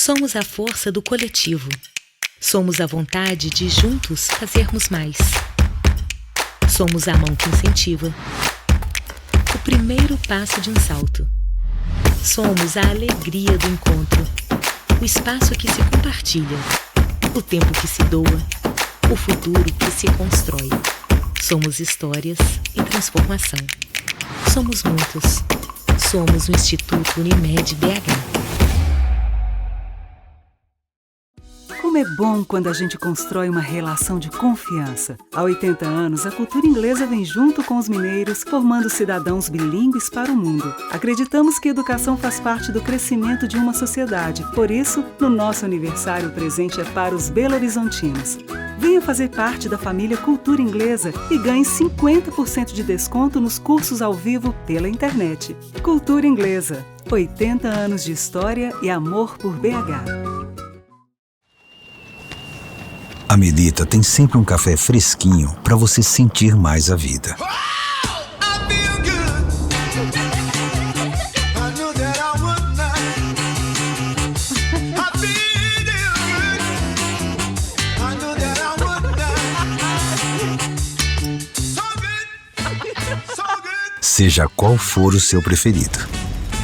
Somos a força do coletivo. Somos a vontade de juntos fazermos mais. Somos a mão que incentiva. O primeiro passo de um salto. Somos a alegria do encontro. O espaço que se compartilha. O tempo que se doa. O futuro que se constrói. Somos histórias e transformação. Somos muitos. Somos o Instituto Unimed BH. Como é bom quando a gente constrói uma relação de confiança. Há 80 anos, a cultura inglesa vem junto com os mineiros, formando cidadãos bilíngues para o mundo. Acreditamos que a educação faz parte do crescimento de uma sociedade. Por isso, no nosso aniversário, o presente é para os belo-horizontinos. Venha fazer parte da família Cultura Inglesa e ganhe 50% de desconto nos cursos ao vivo pela internet. Cultura Inglesa, 80 anos de história e amor por BH. A Melita tem sempre um café fresquinho para você sentir mais a vida. Seja qual for o seu preferido.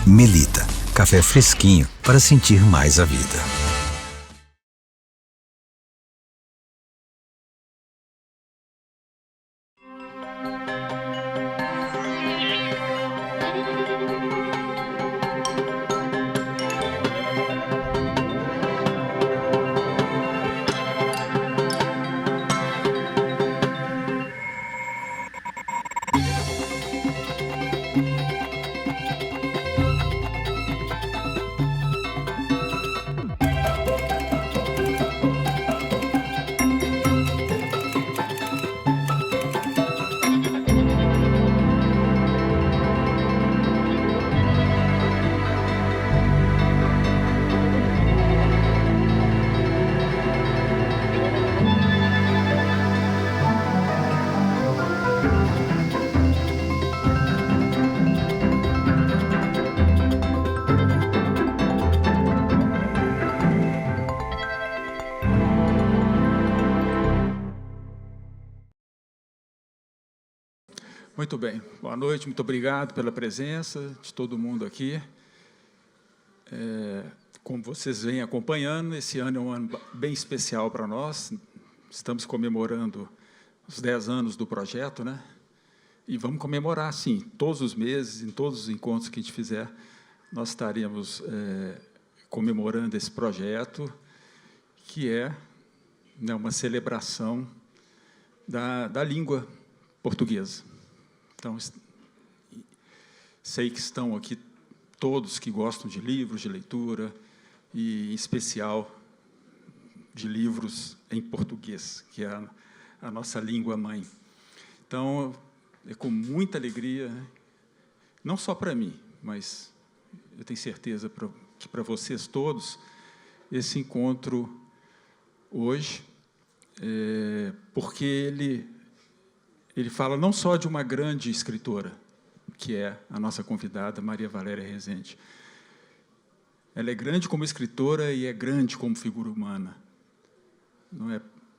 Melita, café fresquinho para sentir mais a vida. Muito bem, boa noite, muito obrigado pela presença de todo mundo aqui. Como vocês vêm acompanhando, esse ano é um ano bem especial para nós. Estamos comemorando os 10 anos do projeto, né? E vamos comemorar, sim, todos os meses, em todos os encontros que a gente fizer, nós estaremos comemorando esse projeto, que é, né, uma celebração da língua portuguesa. Então, sei que estão aqui todos que gostam de livros, de leitura, e, em especial, de livros em português, que é a nossa língua mãe. Então, é com muita alegria, não só para mim, mas eu tenho certeza que para vocês todos, esse encontro hoje, porque ele fala não só de uma grande escritora, que é a nossa convidada, Maria Valéria Rezende. Ela é grande como escritora e é grande como figura humana.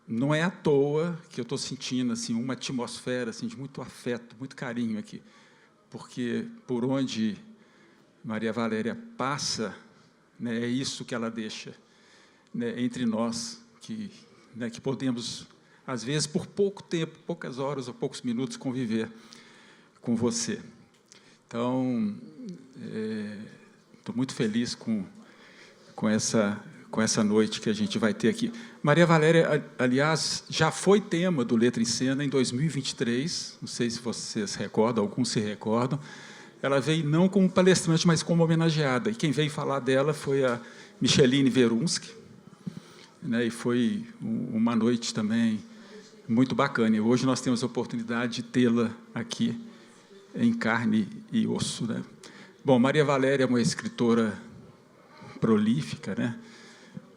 Não é à toa que eu estou sentindo assim, uma atmosfera assim, de muito afeto, muito carinho aqui, porque por onde Maria Valéria passa, né, é isso que ela deixa, né, entre nós, que podemos, às vezes, por pouco tempo, poucas horas ou poucos minutos, conviver com você. Então, estou muito feliz com essa noite que a gente vai ter aqui. Maria Valéria, aliás, já foi tema do Letra em Cena em 2023, não sei se vocês recordam, alguns se recordam. Ela veio não como palestrante, mas como homenageada. E quem veio falar dela foi a Micheline Verunski, né, e foi uma noite também muito bacana. E hoje nós temos a oportunidade de tê-la aqui em carne e osso, né? Bom, Maria Valéria é uma escritora prolífica, né?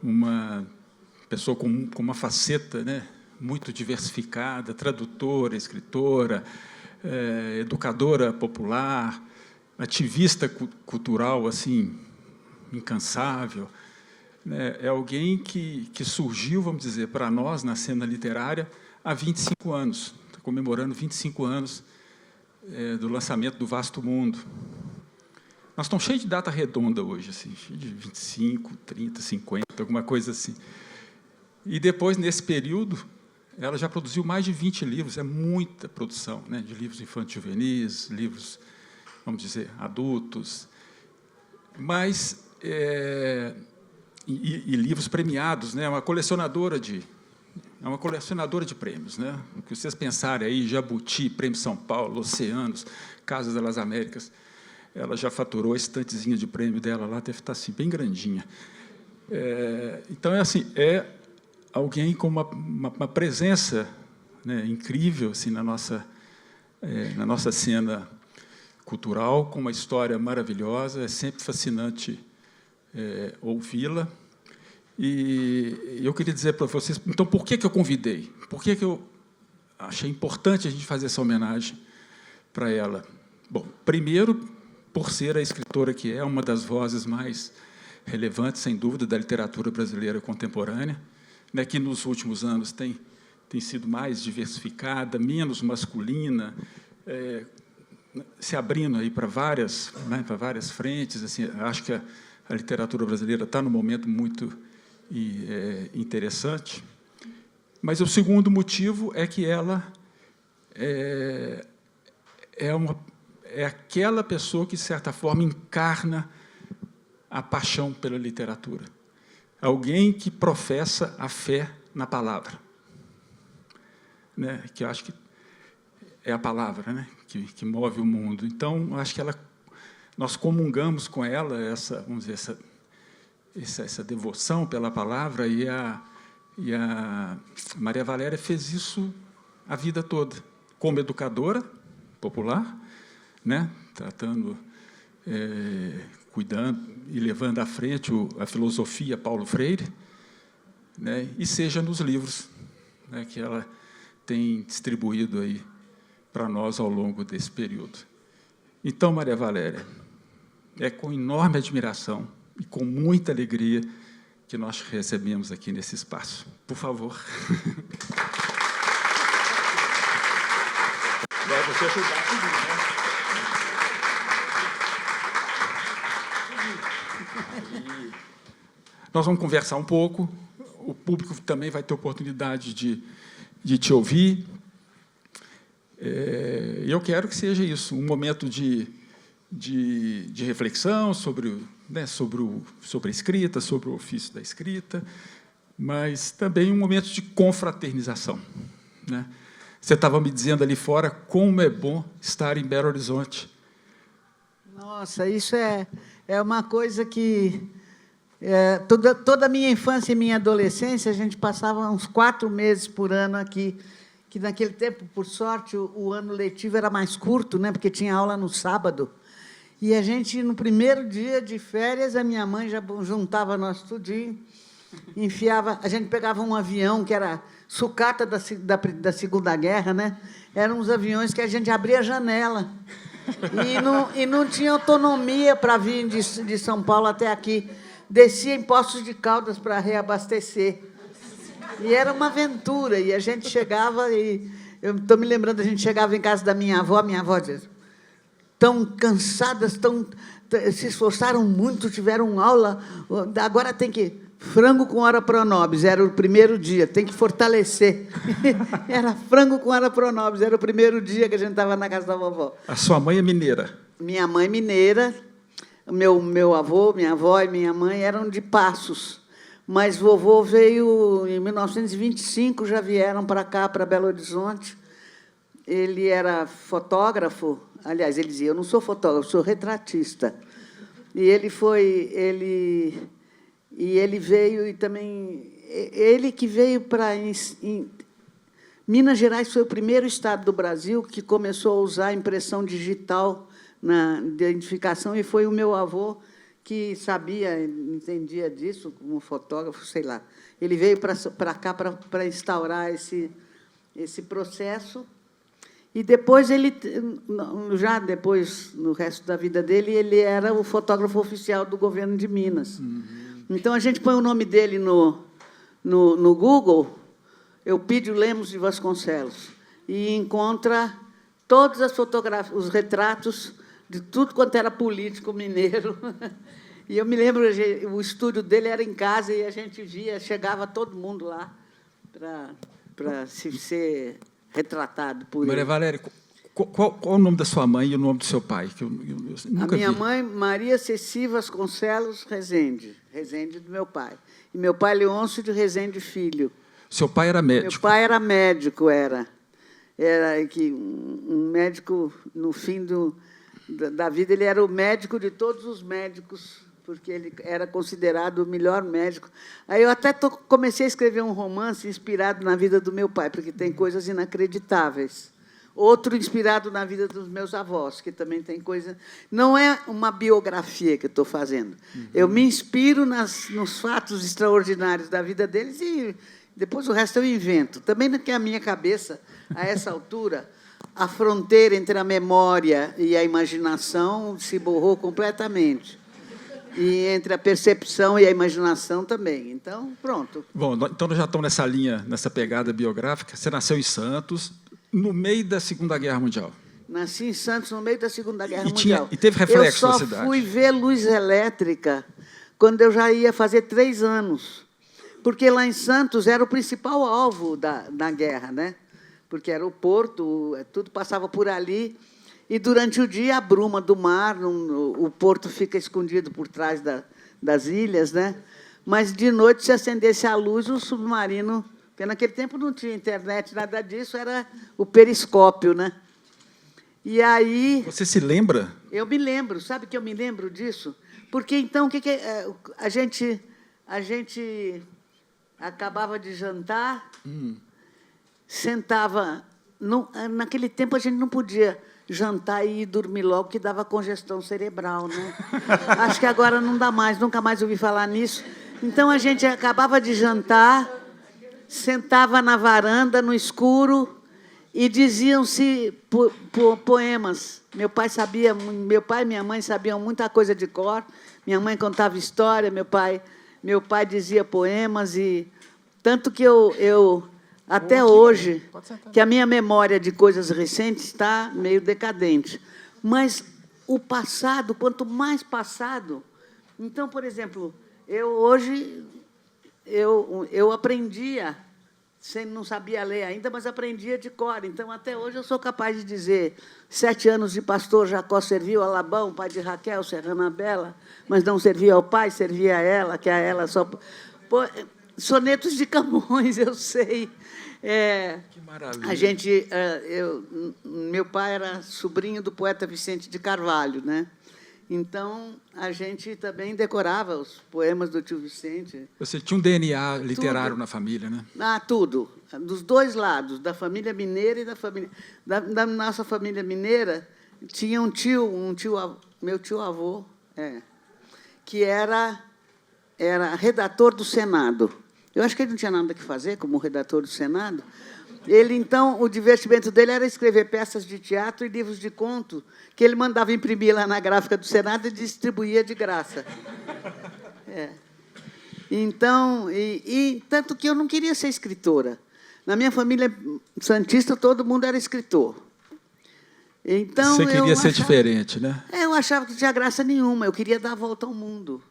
Uma pessoa com uma faceta, né, muito diversificada, tradutora, escritora, educadora popular, ativista cultural assim incansável, né, é alguém que surgiu, vamos dizer, para nós, na cena literária, há 25 anos, está comemorando 25 anos do lançamento do Vasto Mundo. Nós estamos cheios de data redonda hoje, assim, cheio de 25, 30, 50, alguma coisa assim. E depois, nesse período, ela já produziu mais de 20 livros, é muita produção, né, de livros infanto-juvenis, livros, vamos dizer, adultos, mas e livros premiados, né, é uma colecionadora de prêmios, né? O que vocês pensarem aí, Jabuti, Prêmio São Paulo, Oceanos, Casa das Américas, ela já faturou a estantezinha de prêmio dela lá, deve estar assim, bem grandinha. Então, assim, é alguém com uma presença, né, incrível assim, na nossa cena cultural, com uma história maravilhosa, é sempre fascinante ouvi-la. E eu queria dizer para vocês, então, por que eu convidei? Por que eu achei importante a gente fazer essa homenagem para ela? Bom, primeiro, por ser a escritora que é uma das vozes mais relevantes, sem dúvida, da literatura brasileira contemporânea, né, que nos últimos anos tem sido mais diversificada, menos masculina, se abrindo aí para várias frentes. Assim, acho que a literatura brasileira está num momento muito interessante. Mas o segundo motivo é que ela é aquela pessoa que, de certa forma, encarna a paixão pela literatura. Alguém que professa a fé na palavra, né? Que eu acho que é a palavra, né? que move o mundo. Então, acho que nós comungamos com ela vamos dizer, essa devoção pela palavra, e a Maria Valéria fez isso a vida toda, como educadora popular, né? Tratando, cuidando e levando à frente a filosofia Paulo Freire, né? E seja nos livros, né, que ela tem distribuído aí para nós ao longo desse período. Então, Maria Valéria, é com enorme admiração e com muita alegria que nós recebemos aqui nesse espaço. Por favor. Vai você ajudar a subir, né? Nós vamos conversar um pouco, o público também vai ter oportunidade de te ouvir. Eu quero que seja isso, um momento de reflexão sobre a escrita, sobre o ofício da escrita, mas também um momento de confraternização, né? Você estava me dizendo ali fora como é bom estar em Belo Horizonte. Nossa, isso é uma coisa que... toda a minha infância e minha adolescência, a gente passava uns 4 meses por ano aqui, que naquele tempo, por sorte, o ano letivo era mais curto, né, porque tinha aula no sábado. E a gente, no primeiro dia de férias, a minha mãe já juntava nós tudinho, enfiava... A gente pegava um avião, que era sucata da Segunda Guerra, né? Eram uns aviões que a gente abria a janela. E não tinha autonomia para vir de São Paulo até aqui. Descia em Poços de Caldas para reabastecer. E era uma aventura. E a gente chegava, e eu estou me lembrando, a gente chegava em casa da minha avó dizia: tão cansadas, se esforçaram muito, tiveram aula, agora tem que... Frango com ora pro nobis, era o primeiro dia, tem que fortalecer. Era frango com ora pro nobis, era o primeiro dia que a gente estava na casa da vovó. A sua mãe é mineira? Minha mãe mineira, meu avô, minha avó e minha mãe eram de Passos, mas vovô veio em 1925, já vieram para cá, para Belo Horizonte. Ele era fotógrafo, aliás, ele dizia: eu não sou fotógrafo, sou retratista. E ele veio, e também... Ele que veio para... Minas Gerais foi o primeiro estado do Brasil que começou a usar a impressão digital na identificação, e foi o meu avô que sabia, entendia disso, como fotógrafo, sei lá. Ele veio para cá para instaurar esse processo. E depois, no resto da vida dele, ele era o fotógrafo oficial do governo de Minas. Uhum. Então, a gente põe o nome dele no Google, Eupídio Lemos de Vasconcelos, e encontra todas as fotografias, os retratos de tudo quanto era político mineiro. E eu me lembro, o estúdio dele era em casa e a gente via, chegava todo mundo lá para ser retratado por Maria ele. Valéria, qual o nome da sua mãe e o nome do seu pai? Que eu nunca A minha vi. mãe, Maria Ceci Vasconcelos Rezende, Rezende do meu pai. E meu pai, Leôncio de Rezende Filho. Seu pai era médico. Meu pai era médico, era que um médico, no fim da vida, ele era o médico de todos os médicos, porque ele era considerado o melhor médico. Aí eu até comecei a escrever um romance inspirado na vida do meu pai, porque tem coisas inacreditáveis. Outro inspirado na vida dos meus avós, que também tem coisa... Não é uma biografia que eu estou fazendo. Eu me inspiro nos fatos extraordinários da vida deles e depois o resto eu invento. Também porque a minha cabeça, a essa altura, a fronteira entre a memória e a imaginação se borrou completamente. E entre a percepção e a imaginação também. Então, pronto. Bom, então nós já estamos nessa linha, nessa pegada biográfica. Você nasceu em Santos, no meio da Segunda Guerra Mundial. Nasci em Santos, no meio da Segunda Guerra Mundial. E teve reflexo na cidade? Eu só fui ver luz elétrica quando eu já ia fazer 3 anos. Porque lá em Santos era o principal alvo da guerra, né? Porque era o porto, tudo passava por ali. E, durante o dia, a bruma do mar, o porto fica escondido por trás das ilhas, né? Mas, de noite, se acendesse a luz, o submarino... Porque, naquele tempo, não tinha internet, nada disso, era o periscópio, né? E aí... Você se lembra? Eu me lembro. Sabe que eu me lembro disso? Porque, então, a gente acabava de jantar, sentava... Naquele tempo, a gente não podia jantar e ir dormir logo, que dava congestão cerebral, né? Acho que agora não dá mais, nunca mais ouvi falar nisso. Então, a gente acabava de jantar, sentava na varanda, no escuro, e diziam-se poemas. Meu pai e minha mãe sabiam muita coisa de cor. Minha mãe contava história, meu pai dizia poemas, e tanto que eu até hoje, que a minha memória de coisas recentes está meio decadente. Mas o passado, quanto mais passado... Então, por exemplo, hoje eu aprendia, não sabia ler ainda, mas aprendia de cor. Então, até hoje, eu sou capaz de dizer 7 anos de pastor Jacó serviu a Labão, pai de Raquel, serrana Bela, mas não servia ao pai, servia a ela, que a ela só... Sonetos de Camões, eu sei. Que maravilha. Meu pai era sobrinho do poeta Vicente de Carvalho, né? Então, a gente também decorava os poemas do tio Vicente. Você tinha um DNA literário na família, né? Tudo. Dos dois lados, da família mineira e da família... Da nossa família mineira, tinha meu tio-avô, que era redator do Senado. Eu acho que ele não tinha nada que fazer como redator do Senado. Ele, então, o divertimento dele era escrever peças de teatro e livros de conto, que ele mandava imprimir lá na gráfica do Senado e distribuía de graça. Então, tanto que eu não queria ser escritora. Na minha família santista, todo mundo era escritor. Então, você queria ser diferente, né? Eu achava que não tinha graça nenhuma. Eu queria dar a volta ao mundo.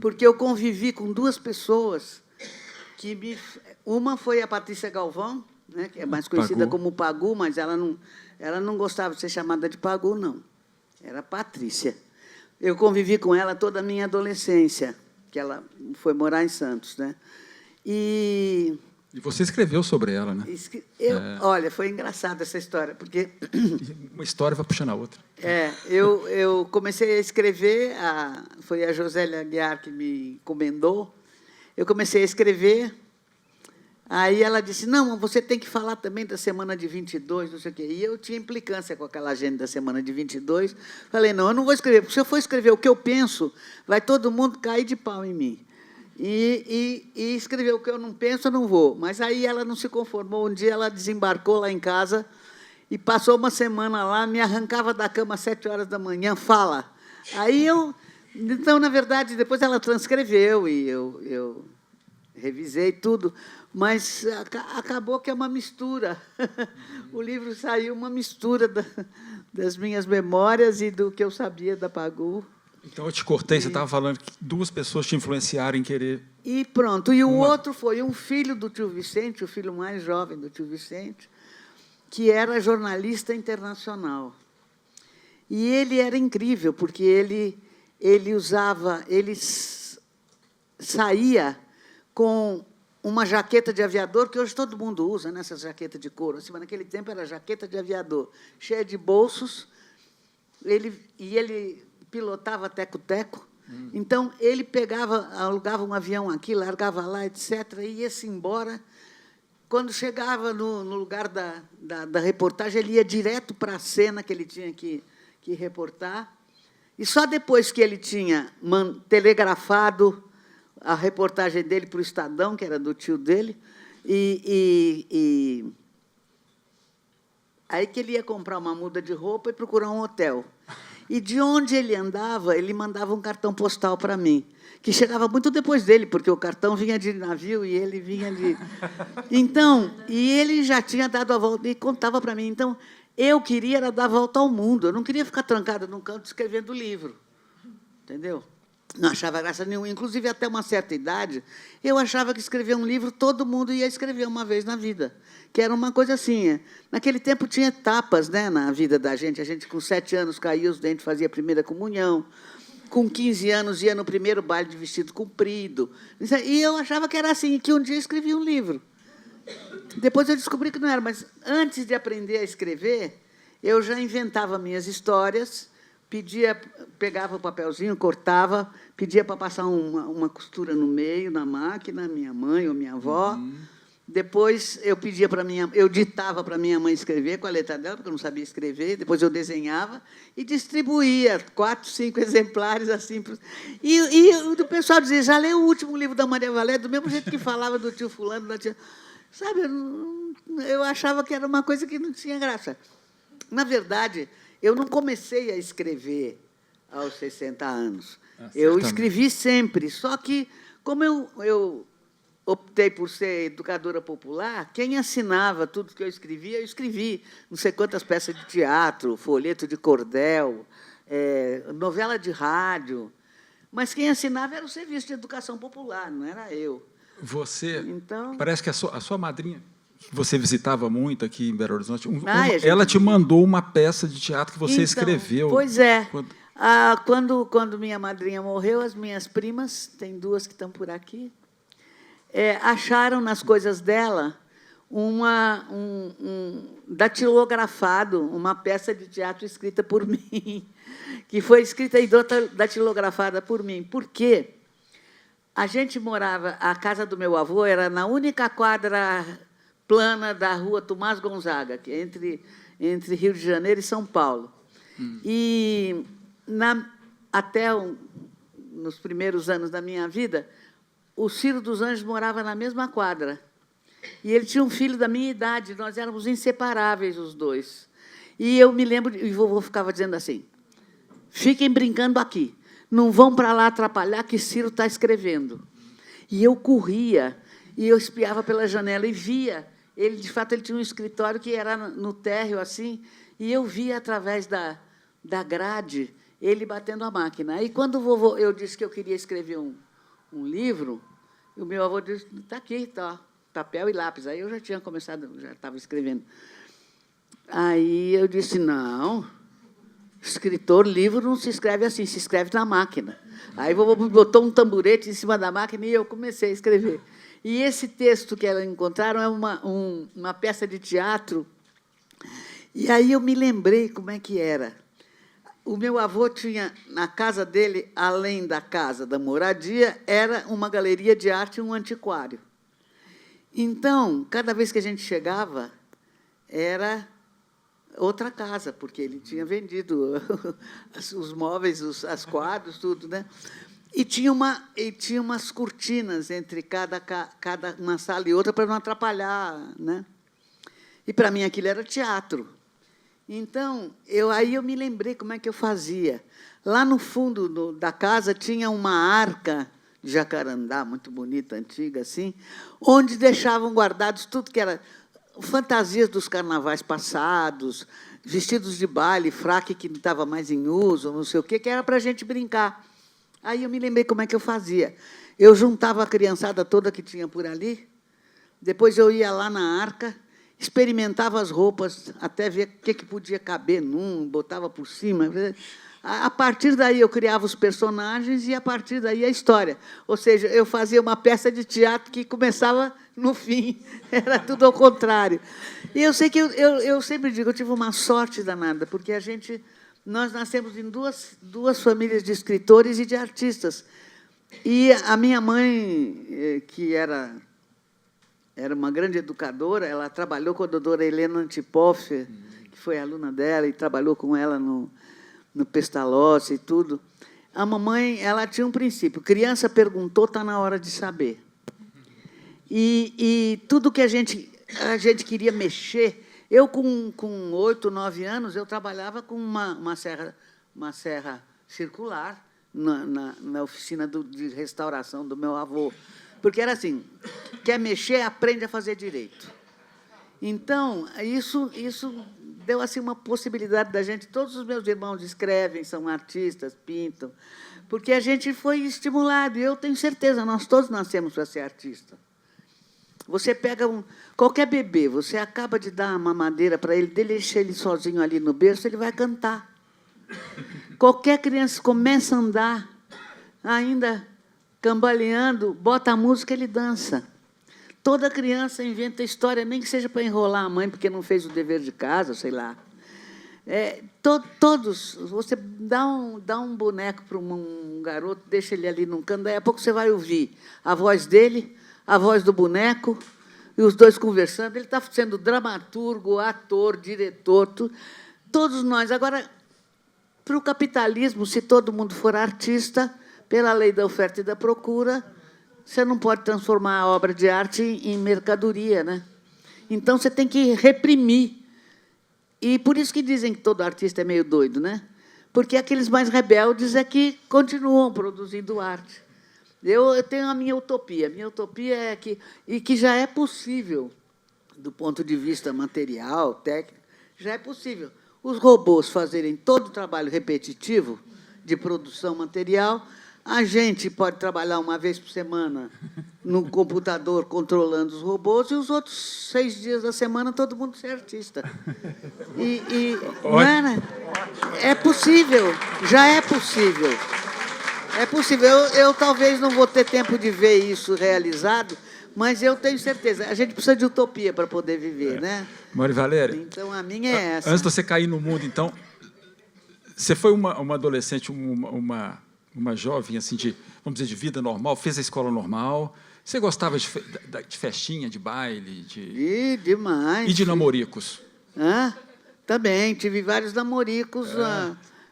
Porque eu convivi com 2 pessoas uma foi a Patrícia Galvão, né, que é mais conhecida como Pagu, mas ela não gostava de ser chamada de Pagu, não. Era Patrícia. Eu convivi com ela toda a minha adolescência, que ela foi morar em Santos, né? E você escreveu sobre ela, né? Olha, foi engraçada essa história, porque... Uma história vai puxando a outra. Eu comecei a escrever, foi a Josélia Aguiar que me encomendou. Eu comecei a escrever, aí ela disse, não, você tem que falar também da semana de 22, não sei o quê. E eu tinha implicância com aquela agenda da semana de 22. Falei, não, eu não vou escrever, porque se eu for escrever o que eu penso, vai todo mundo cair de pau em mim. E escrever o que eu não penso, eu não vou. Mas aí ela não se conformou. Um dia ela desembarcou lá em casa e passou uma semana lá, me arrancava da cama às 7 horas da manhã, fala. Aí eu Então, na verdade, depois ela transcreveu e eu revisei tudo, mas acabou que é uma mistura. O livro saiu uma mistura das minhas memórias e do que eu sabia da Pagu. Então, eu te cortei, você estava falando que 2 pessoas te influenciaram em querer... E pronto. E o outro foi um filho do tio Vicente, o filho mais jovem do tio Vicente, que era jornalista internacional. E ele era incrível, porque ele saía com uma jaqueta de aviador, que hoje todo mundo usa, né, essa jaqueta de couro. Assim, mas naquele tempo era jaqueta de aviador, cheia de bolsos. Ele pilotava teco-teco. Então, ele alugava um avião aqui, largava lá, etc., e ia-se embora. Quando chegava no lugar da reportagem, ele ia direto para a cena que ele tinha que reportar. E só depois que ele tinha telegrafado a reportagem dele para o Estadão, que era do tio dele, aí que ele ia comprar uma muda de roupa e procurar um hotel. E, de onde ele andava, ele mandava um cartão postal para mim, que chegava muito depois dele, porque o cartão vinha de navio e ele vinha de... Então, e ele já tinha dado a volta e contava para mim. Então, eu queria era dar a volta ao mundo. Eu não queria ficar trancada num canto escrevendo livro. Entendeu? Não achava graça nenhuma. Inclusive, até uma certa idade, eu achava que escrever um livro, todo mundo ia escrever uma vez na vida. Que era uma coisa assim. Naquele tempo, tinha etapas, né, na vida da gente. A gente, com 7 anos, caía os dentes, fazia a primeira comunhão. Com 15 anos, ia no primeiro baile de vestido comprido. E eu achava que era assim, que um dia escrevia um livro. Depois eu descobri que não era, mas antes de aprender a escrever, eu já inventava minhas histórias, pegava o papelzinho, cortava, pedia para passar uma costura no meio, na máquina, minha mãe ou minha avó. Depois eu ditava para minha mãe escrever com a letra dela, porque eu não sabia escrever. Depois eu desenhava e distribuía 4, 5 exemplares assim. E o pessoal dizia: já leu o último livro da Maria Valéria, do mesmo jeito que falava do tio fulano, da tia... Sabe, eu achava que era uma coisa que não tinha graça. Na verdade, eu não comecei a escrever aos 60 anos. Eu escrevi sempre, só que, como eu optei por ser educadora popular, quem assinava tudo que eu escrevi não sei quantas peças de teatro, folheto de cordel, novela de rádio, mas quem assinava era o Serviço de Educação Popular, não era eu. Você, então, parece que a sua madrinha, que você visitava muito aqui em Belo Horizonte, ela te mandou uma peça de teatro que você escreveu. Pois é. Quando minha madrinha morreu, as minhas primas, tem 2 que estão por aqui, acharam nas coisas dela datilografado, uma peça de teatro escrita por mim, que foi escrita e datilografada por mim. Por quê? A gente morava... A casa do meu avô era na única quadra plana da rua Tomás Gonzaga, que é entre Rio de Janeiro e São Paulo. E, até nos primeiros anos da minha vida, o Ciro dos Anjos morava na mesma quadra. E ele tinha um filho da minha idade, nós éramos inseparáveis, os 2. E eu me lembro, e o vovô ficava dizendo assim: fiquem brincando aqui, não vão para lá atrapalhar, que Ciro está escrevendo. E eu corria, e eu espiava pela janela e via. Ele, de fato, ele tinha um escritório que era no térreo, assim, e eu via, através da grade, ele batendo a máquina. Aí, quando o vovô, eu disse que eu queria escrever um livro, o meu avô disse: está aqui, está, papel e lápis. Aí eu já tinha começado, já estava escrevendo. Aí eu disse: não, escritor, livro não se escreve assim, se escreve na máquina. Aí o vovô botou um tamborete em cima da máquina e eu comecei a escrever. E esse texto que elas encontraram é uma peça de teatro. E aí eu me lembrei como é que era. O meu avô tinha, na casa dele, além da casa da moradia, era uma galeria de arte e um antiquário. Então, cada vez que a gente chegava, era outra casa, porque ele tinha vendido os móveis, as quadros, tudo, né? E tinha umas cortinas entre cada uma sala e outra para não atrapalhar, né? E, para mim, aquilo era teatro. Então, aí eu me lembrei como é que eu fazia. Lá no fundo da casa tinha uma arca de jacarandá, muito bonita, antiga, assim, onde deixavam guardados tudo que era fantasias dos carnavais passados, vestidos de baile, fraque que não estava mais em uso, não sei o quê, que era para a gente brincar. Aí eu me lembrei como é que eu fazia. Eu juntava a criançada toda que tinha por ali, depois eu ia lá na arca, experimentava as roupas, até ver o que podia caber num, botava por cima. A partir daí, eu criava os personagens e, a partir daí, a história. Ou seja, eu fazia uma peça de teatro que começava no fim. Era tudo ao contrário. E eu sei que eu sempre digo, eu tive uma sorte danada, porque nós nascemos em duas famílias de escritores e de artistas. E a minha mãe, que era uma grande educadora, ela trabalhou com a doutora Helena Antipoffer, que foi aluna dela, e trabalhou com ela no Pestalozzi e tudo. A mamãe, ela tinha um princípio: criança perguntou, está na hora de saber. E tudo que a gente queria mexer. Eu, com 8, 9 anos, eu trabalhava com uma serra circular na oficina de restauração do meu avô. Porque era assim, quer mexer, aprende a fazer direito. Então, isso deu assim uma possibilidade da gente. Todos os meus irmãos escrevem, são artistas, pintam, porque a gente foi estimulado. E eu tenho certeza, nós todos nascemos para ser artista. Você pega qualquer bebê, você acaba de dar uma mamadeira para ele, deixa ele sozinho ali no berço, ele vai cantar. Qualquer criança começa a andar, ainda cambaleando, bota a música, ele dança. Toda criança inventa história, nem que seja para enrolar a mãe, porque não fez o dever de casa, sei lá. Todos, você dá um boneco para um garoto, deixa ele ali num canto, daí a pouco você vai ouvir a voz dele, a voz do boneco, e os dois conversando. Ele está sendo dramaturgo, ator, diretor, todos nós. Agora, para o capitalismo, se todo mundo for artista, pela lei da oferta e da procura, você não pode transformar a obra de arte em mercadoria, né? Então, você tem que reprimir. E por isso que dizem que todo artista é meio doido, né? Porque aqueles mais rebeldes é que continuam produzindo arte. Eu tenho a minha utopia. Minha utopia é que já é possível, do ponto de vista material, técnico, já é possível os robôs fazerem todo o trabalho repetitivo de produção material. A gente pode trabalhar uma vez por semana no computador controlando os robôs, e os outros 6 dias da semana todo mundo ser artista. Não é possível, já é possível. É possível. Eu talvez não vou ter tempo de ver isso realizado, mas eu tenho certeza. A gente precisa de utopia para poder viver, né? Maria Valéria. Então, a minha é essa. Antes de você cair no mundo, então, você foi uma adolescente, uma jovem, assim, vamos dizer, de vida normal, fez a escola normal. Você gostava de festinha, de baile? Demais. E de namoricos? Também, tive vários namoricos,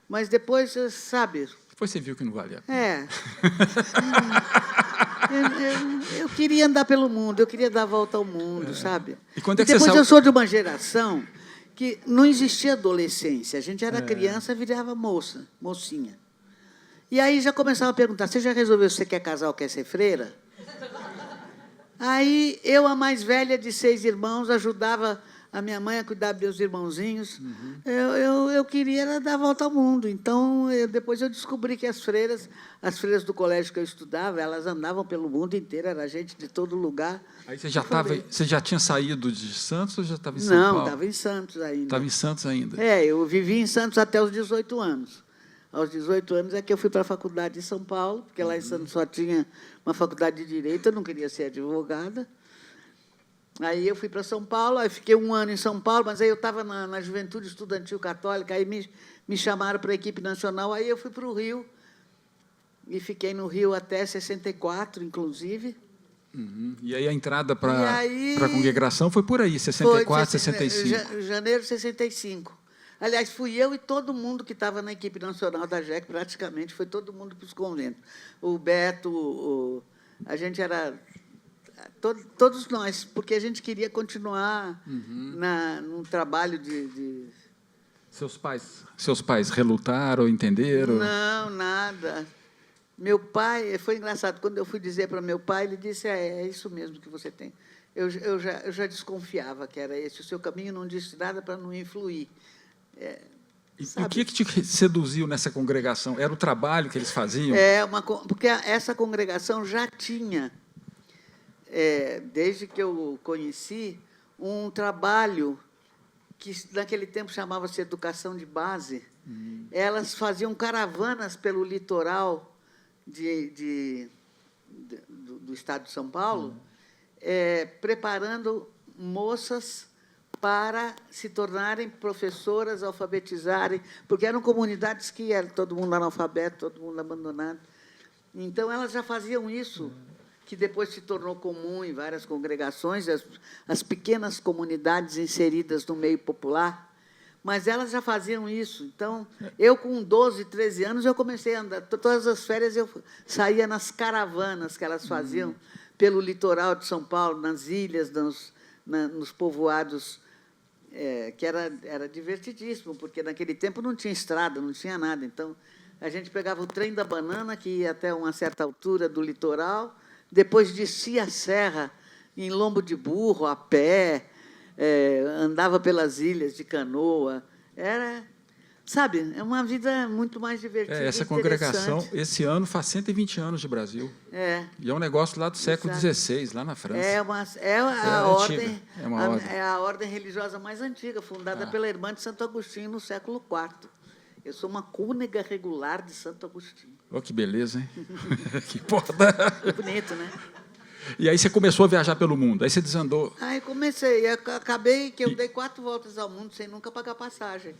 mas depois, sabe... Depois você viu que não valia. Eu queria andar pelo mundo, eu queria dar a volta ao mundo, sabe? E quando é que depois você eu sou de uma geração que não existia adolescência. A gente era criança, virava mocinha. E aí já começava a perguntar: você já resolveu se você quer casar ou quer ser freira? Aí eu, a mais velha de 6 irmãos, ajudava a minha mãe a cuidar dos meus irmãozinhos. Eu queria dar a volta ao mundo. Então, depois eu descobri que as freiras do colégio que eu estudava, elas andavam pelo mundo inteiro, era gente de todo lugar. Aí você já tinha saído de Santos ou já estava em São Paulo? Não, estava em Santos ainda. Estava em Santos ainda. Eu vivi em Santos até os 18 anos. Aos 18 anos é que eu fui para a faculdade de São Paulo, porque lá em Santos só tinha uma faculdade de Direito, eu não queria ser advogada. Aí eu fui para São Paulo, aí fiquei 1 ano em São Paulo, mas aí eu estava na Juventude Estudantil Católica, aí me chamaram para a equipe nacional, aí eu fui para o Rio, e fiquei no Rio até 64, inclusive. E aí a entrada para a congregação foi por aí, 64, 65. Janeiro de 65. Aliás, fui eu e todo mundo que estava na equipe nacional da JEC, praticamente, foi todo mundo para os conventos. O Beto, a gente era... Todos nós, porque a gente queria continuar num trabalho de Seus pais relutaram, entenderam? Não, nada. Meu pai, foi engraçado, quando eu fui dizer para meu pai, ele disse, é isso mesmo que você tem. Eu já desconfiava que era esse o seu caminho, não disse nada para não influir. E o que te seduziu nessa congregação? Era o trabalho que eles faziam? Porque essa congregação já tinha, desde que eu conheci, um trabalho que naquele tempo chamava-se Educação de Base. Elas faziam caravanas pelo litoral do estado de São Paulo, preparando moças para se tornarem professoras, alfabetizarem, porque eram comunidades que era todo mundo analfabeto, todo mundo abandonado. Então, elas já faziam isso, que depois se tornou comum em várias congregações, as pequenas comunidades inseridas no meio popular, mas elas já faziam isso. Então, eu, com 12, 13 anos, eu comecei a andar. Todas as férias eu saía nas caravanas que elas faziam pelo litoral de São Paulo, nas ilhas, nos povoados, que era divertidíssimo, porque naquele tempo não tinha estrada, não tinha nada. Então, a gente pegava o trem da banana, que ia até uma certa altura do litoral, depois descia a serra em lombo de burro, a pé, andava pelas ilhas de canoa. Sabe, é uma vida muito mais divertida. Essa congregação, esse ano, faz 120 anos de Brasil. E é um negócio lá do século XVI, lá na França. É a ordem religiosa mais antiga, fundada pela irmã de Santo Agostinho no século IV. Eu sou uma cônega regular de Santo Agostinho. Oh, que beleza, hein? Que porra! Bonito, né? E aí você começou a viajar pelo mundo, aí você desandou. Aí comecei, acabei que eu dei 4 voltas ao mundo sem nunca pagar passagem.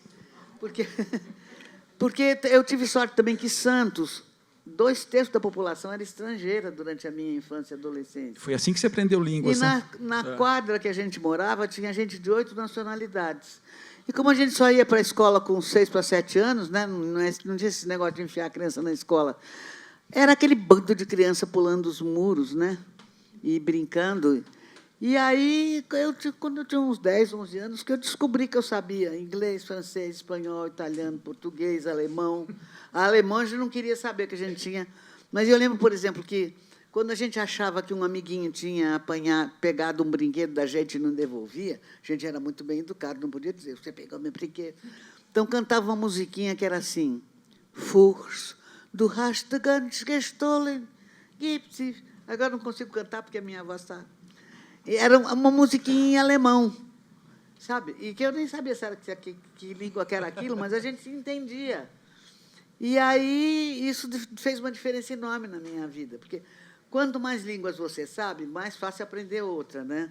Porque eu tive sorte também que Santos, 2/3 da população era estrangeira durante a minha infância e adolescência. Foi assim que você aprendeu línguas. E na quadra que a gente morava, tinha gente de 8 nacionalidades. E como a gente só ia para a escola com 6 para 7 anos, né, não tinha esse negócio de enfiar a criança na escola, era aquele bando de criança pulando os muros, né, e brincando. E aí, quando eu tinha uns 10, 11 anos, que eu descobri que eu sabia inglês, francês, espanhol, italiano, português, alemão. Alemão a gente não queria saber que a gente tinha. Mas eu lembro, por exemplo, que quando a gente achava que um amiguinho tinha pegado um brinquedo da gente e não devolvia, a gente era muito bem educado, não podia dizer, você pegou meu brinquedo. Então, cantava uma musiquinha que era assim, Furs, du hast ganz gestohlen, gibt's. Agora não consigo cantar porque a minha voz está... Era uma musiquinha em alemão, sabe? E que eu nem sabia que língua que era aquilo, mas a gente se entendia. E aí isso fez uma diferença enorme na minha vida, porque quanto mais línguas você sabe, mais fácil aprender outra, né?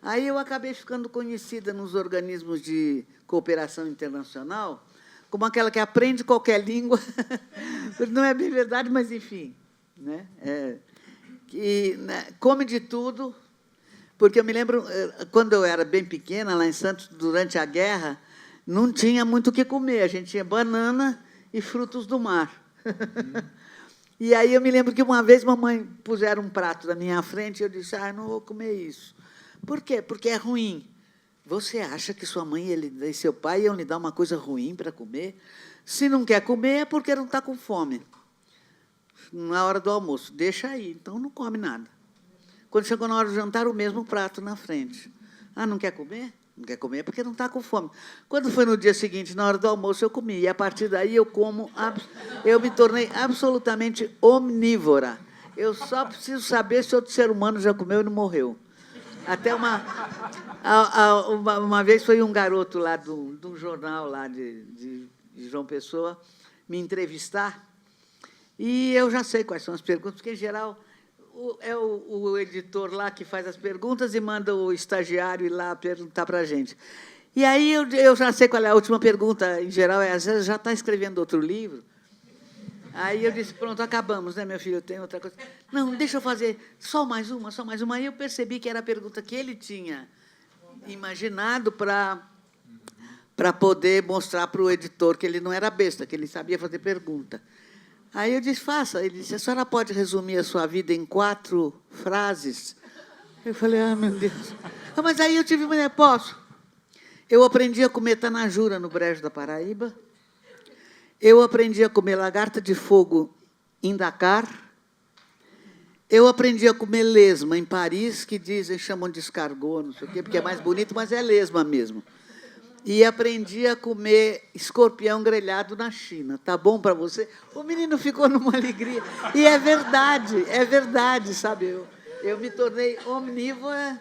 Aí eu acabei ficando conhecida nos organismos de cooperação internacional como aquela que aprende qualquer língua. Não é bem verdade, mas, enfim, né? Come de tudo. Porque eu me lembro, quando eu era bem pequena, lá em Santos, durante a guerra, não tinha muito o que comer. A gente tinha banana e frutos do mar. E aí eu me lembro que uma vez mamãe puseram um prato na minha frente e eu disse, não vou comer isso. Por quê? Porque é ruim. Você acha que sua mãe e seu pai iam lhe dar uma coisa ruim para comer? Se não quer comer, é porque não está com fome. Na hora do almoço, deixa aí, então não come nada. Quando chegou na hora do jantar, o mesmo prato na frente. Não quer comer? Não quer comer porque não está com fome. Quando foi no dia seguinte, na hora do almoço, eu comi. E, a partir daí, eu me tornei absolutamente omnívora. Eu só preciso saber se outro ser humano já comeu e não morreu. Até uma vez foi um garoto lá do jornal lá de João Pessoa me entrevistar. E eu já sei quais são as perguntas, porque, em geral... É o editor lá que faz as perguntas e manda o estagiário ir lá perguntar para a gente. E aí eu já sei qual é a última pergunta, em geral, às vezes já está escrevendo outro livro. Aí eu disse, pronto, acabamos, né, meu filho, eu tenho outra coisa. Não, deixa eu fazer só mais uma. Aí eu percebi que era a pergunta que ele tinha imaginado para poder mostrar para o editor que ele não era besta, que ele sabia fazer pergunta. Aí eu disse, faça. Ele disse, a senhora pode resumir a sua vida em 4 frases? Eu falei, meu Deus. Mas aí eu tive uma ideia, posso? Eu aprendi a comer tanajura no Brejo da Paraíba. Eu aprendi a comer lagarta de fogo em Dakar. Eu aprendi a comer lesma em Paris, que chamam de escargot, não sei o quê, porque é mais bonito, mas é lesma mesmo. E aprendi a comer escorpião grelhado na China. Tá bom para você? O menino ficou numa alegria. E é verdade, sabe? Eu me tornei omnívora.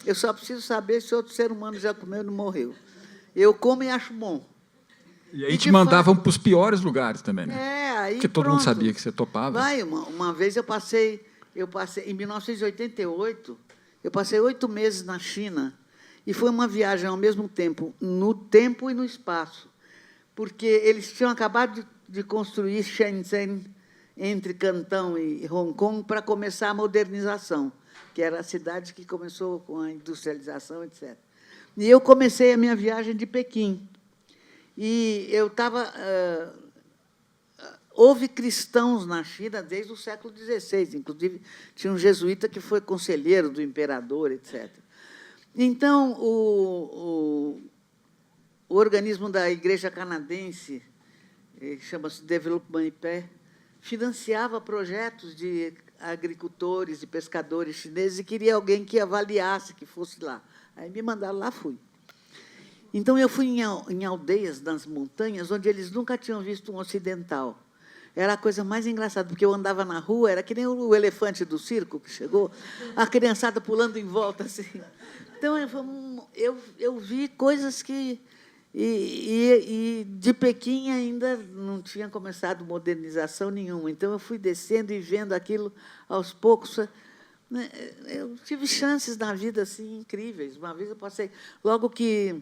Eu só preciso saber se outro ser humano já comeu e não morreu. Eu como e acho bom. E aí te mandavam para os piores lugares também, né? Aí porque todo mundo sabia que você topava. Uma vez eu passei, em 1988, eu passei 8 meses na China, e foi uma viagem ao mesmo tempo, no tempo e no espaço, porque eles tinham acabado de construir Shenzhen, entre Cantão e Hong Kong, para começar a modernização, que era a cidade que começou com a industrialização, etc. E eu comecei a minha viagem de Pequim. E eu estava... houve cristãos na China desde o século XVI, inclusive tinha um jesuíta que foi conselheiro do imperador, etc. Então, o organismo da Igreja Canadense, chama-se Développement IP, financiava projetos de agricultores e pescadores chineses e queria alguém que avaliasse, que fosse lá. Aí me mandaram lá, fui. Então, eu fui em aldeias nas montanhas, onde eles nunca tinham visto um ocidental. Era a coisa mais engraçada, porque eu andava na rua, era que nem o elefante do circo que chegou, a criançada pulando em volta, assim. Então, eu vi coisas que... E de Pequim ainda não tinha começado modernização nenhuma. Então, eu fui descendo e vendo aquilo aos poucos. Eu tive chances na vida assim, incríveis. Uma vez eu passei... Logo que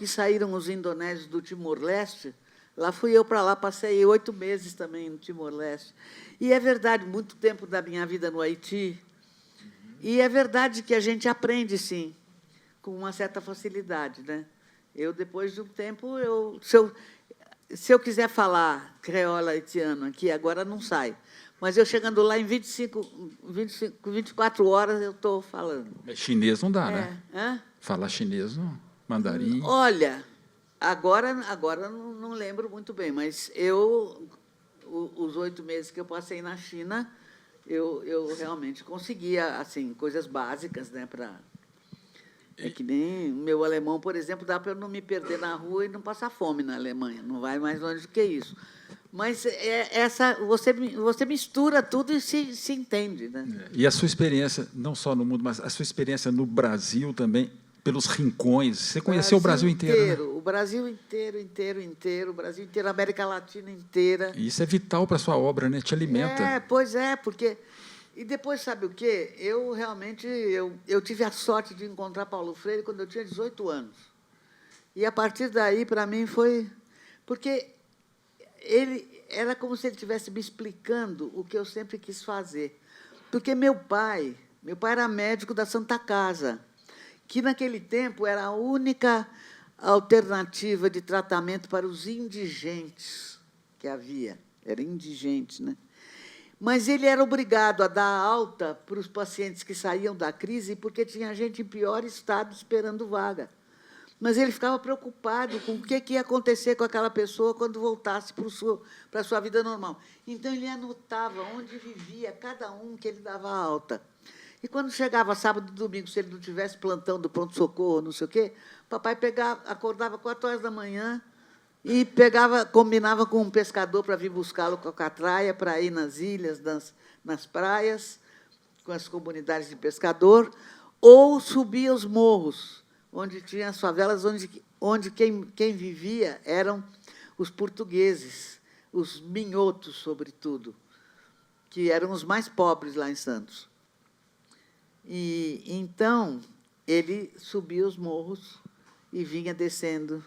saíram os indonésios do Timor-Leste, lá fui eu para lá, passei 8 meses também no Timor-Leste. E é verdade, muito tempo da minha vida no Haiti. E é verdade que a gente aprende, sim, com uma certa facilidade, né? Eu, depois de um tempo, se eu quiser falar creole haitiano aqui, agora não sai. Mas eu chegando lá, em 24 horas, eu estou falando. Mas chinês não dá, né? Hã? Falar chinês, não. Mandarim. Olha, agora não lembro muito bem, mas os 8 meses que eu passei na China, eu realmente conseguia, assim, coisas básicas, né, É que nem o meu alemão, por exemplo, dá para eu não me perder na rua e não passar fome na Alemanha. Não vai mais longe do que isso. Mas você mistura tudo e se entende, né? E a sua experiência, não só no mundo, mas a sua experiência no Brasil também, pelos rincões. Você conheceu o Brasil inteiro, né? O Brasil inteiro, o Brasil inteiro, a América Latina inteira. E isso é vital para a sua obra, né? Te alimenta. Pois é, porque... E depois, sabe o quê? Eu realmente tive a sorte de encontrar Paulo Freire quando eu tinha 18 anos. E, a partir daí, para mim, foi... Porque ele era como se ele estivesse me explicando o que eu sempre quis fazer. Porque meu pai era médico da Santa Casa, que, naquele tempo, era a única alternativa de tratamento para os indigentes que havia. Era indigente, né? Mas ele era obrigado a dar alta para os pacientes que saíam da crise, porque tinha gente em pior estado esperando vaga. Mas ele ficava preocupado com o que ia acontecer com aquela pessoa quando voltasse para a sua vida normal. Então, ele anotava onde vivia cada um que ele dava alta. E, quando chegava sábado e domingo, se ele não tivesse plantão do pronto-socorro, não sei o quê, o papai acordava 4 horas da manhã, e combinava com um pescador para vir buscá-lo com a catraia, para ir nas ilhas, nas praias, com as comunidades de pescador, ou subia os morros, onde tinha as favelas, onde quem vivia eram os portugueses, os minhotos, sobretudo, que eram os mais pobres lá em Santos. E, então, ele subia os morros e vinha descendo.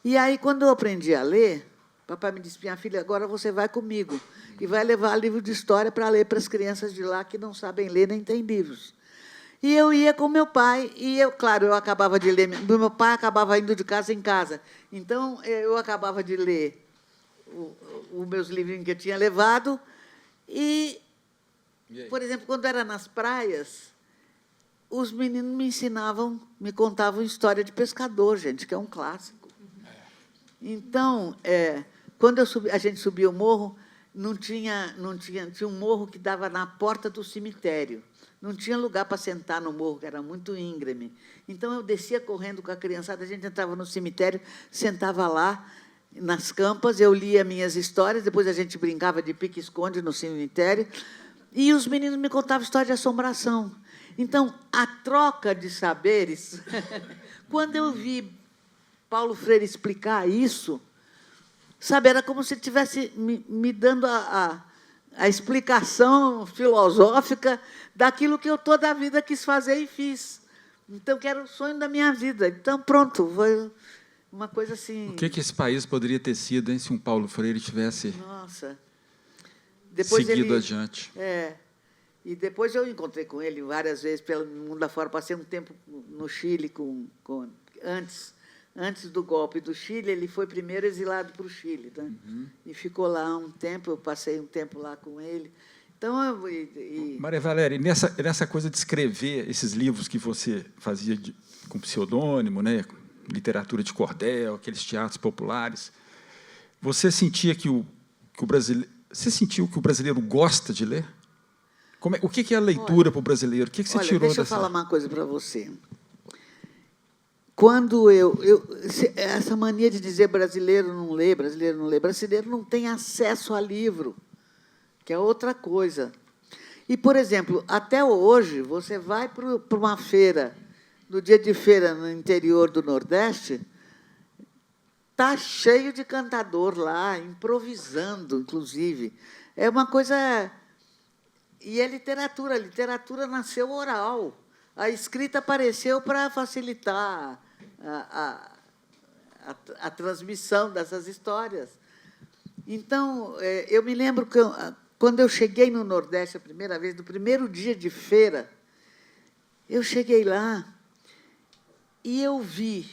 E aí, quando eu aprendi a ler, papai me disse: minha filha, agora você vai comigo e vai levar livro de história para ler para as crianças de lá que não sabem ler nem têm livros. E eu ia com meu pai, e, claro, eu acabava de ler, meu pai acabava indo de casa em casa. Então, eu acabava de ler os meus livrinhos que eu tinha levado, e, por exemplo, quando era nas praias, os meninos me ensinavam, me contavam história de pescador, gente, que é um clássico. Então, quando a gente subia o morro, tinha um morro que dava na porta do cemitério. Não tinha lugar para sentar no morro, que era muito íngreme. Então, eu descia correndo com a criançada, a gente entrava no cemitério, sentava lá, nas campas, eu lia minhas histórias, depois a gente brincava de pique-esconde no cemitério, e os meninos me contavam história de assombração. Então, a troca de saberes, quando eu vi Paulo Freire explicar isso, sabe, era como se ele estivesse me dando a explicação filosófica daquilo que eu toda a vida quis fazer e fiz. Então, que era o sonho da minha vida. Então, pronto, foi uma coisa assim... O que esse país poderia ter sido, hein, se um Paulo Freire tivesse seguido adiante? E depois eu encontrei com ele várias vezes pelo mundo afora. Passei um tempo no Chile, antes do golpe do Chile, ele foi primeiro exilado para o Chile, né? E ficou lá um tempo, eu passei um tempo lá com ele. Então, Maria Valéria, e nessa coisa de escrever esses livros que você fazia com pseudônimo, né, literatura de cordel, aqueles teatros populares, você sentia que o brasileiro... Você sentiu que o brasileiro gosta de ler? O que é a leitura para o brasileiro? O que você tirou dessa... Deixa eu falar uma coisa para você. Quando essa mania de dizer brasileiro não lê, brasileiro não tem acesso a livro, que é outra coisa. E, por exemplo, até hoje, você vai para uma feira, no dia de feira no interior do Nordeste, está cheio de cantador lá, improvisando, inclusive. É uma coisa... E é literatura. A literatura nasceu oral. A escrita apareceu para facilitar a transmissão dessas histórias. Então, eu me lembro que, quando eu cheguei no Nordeste a primeira vez, no primeiro dia de feira, eu cheguei lá e eu vi,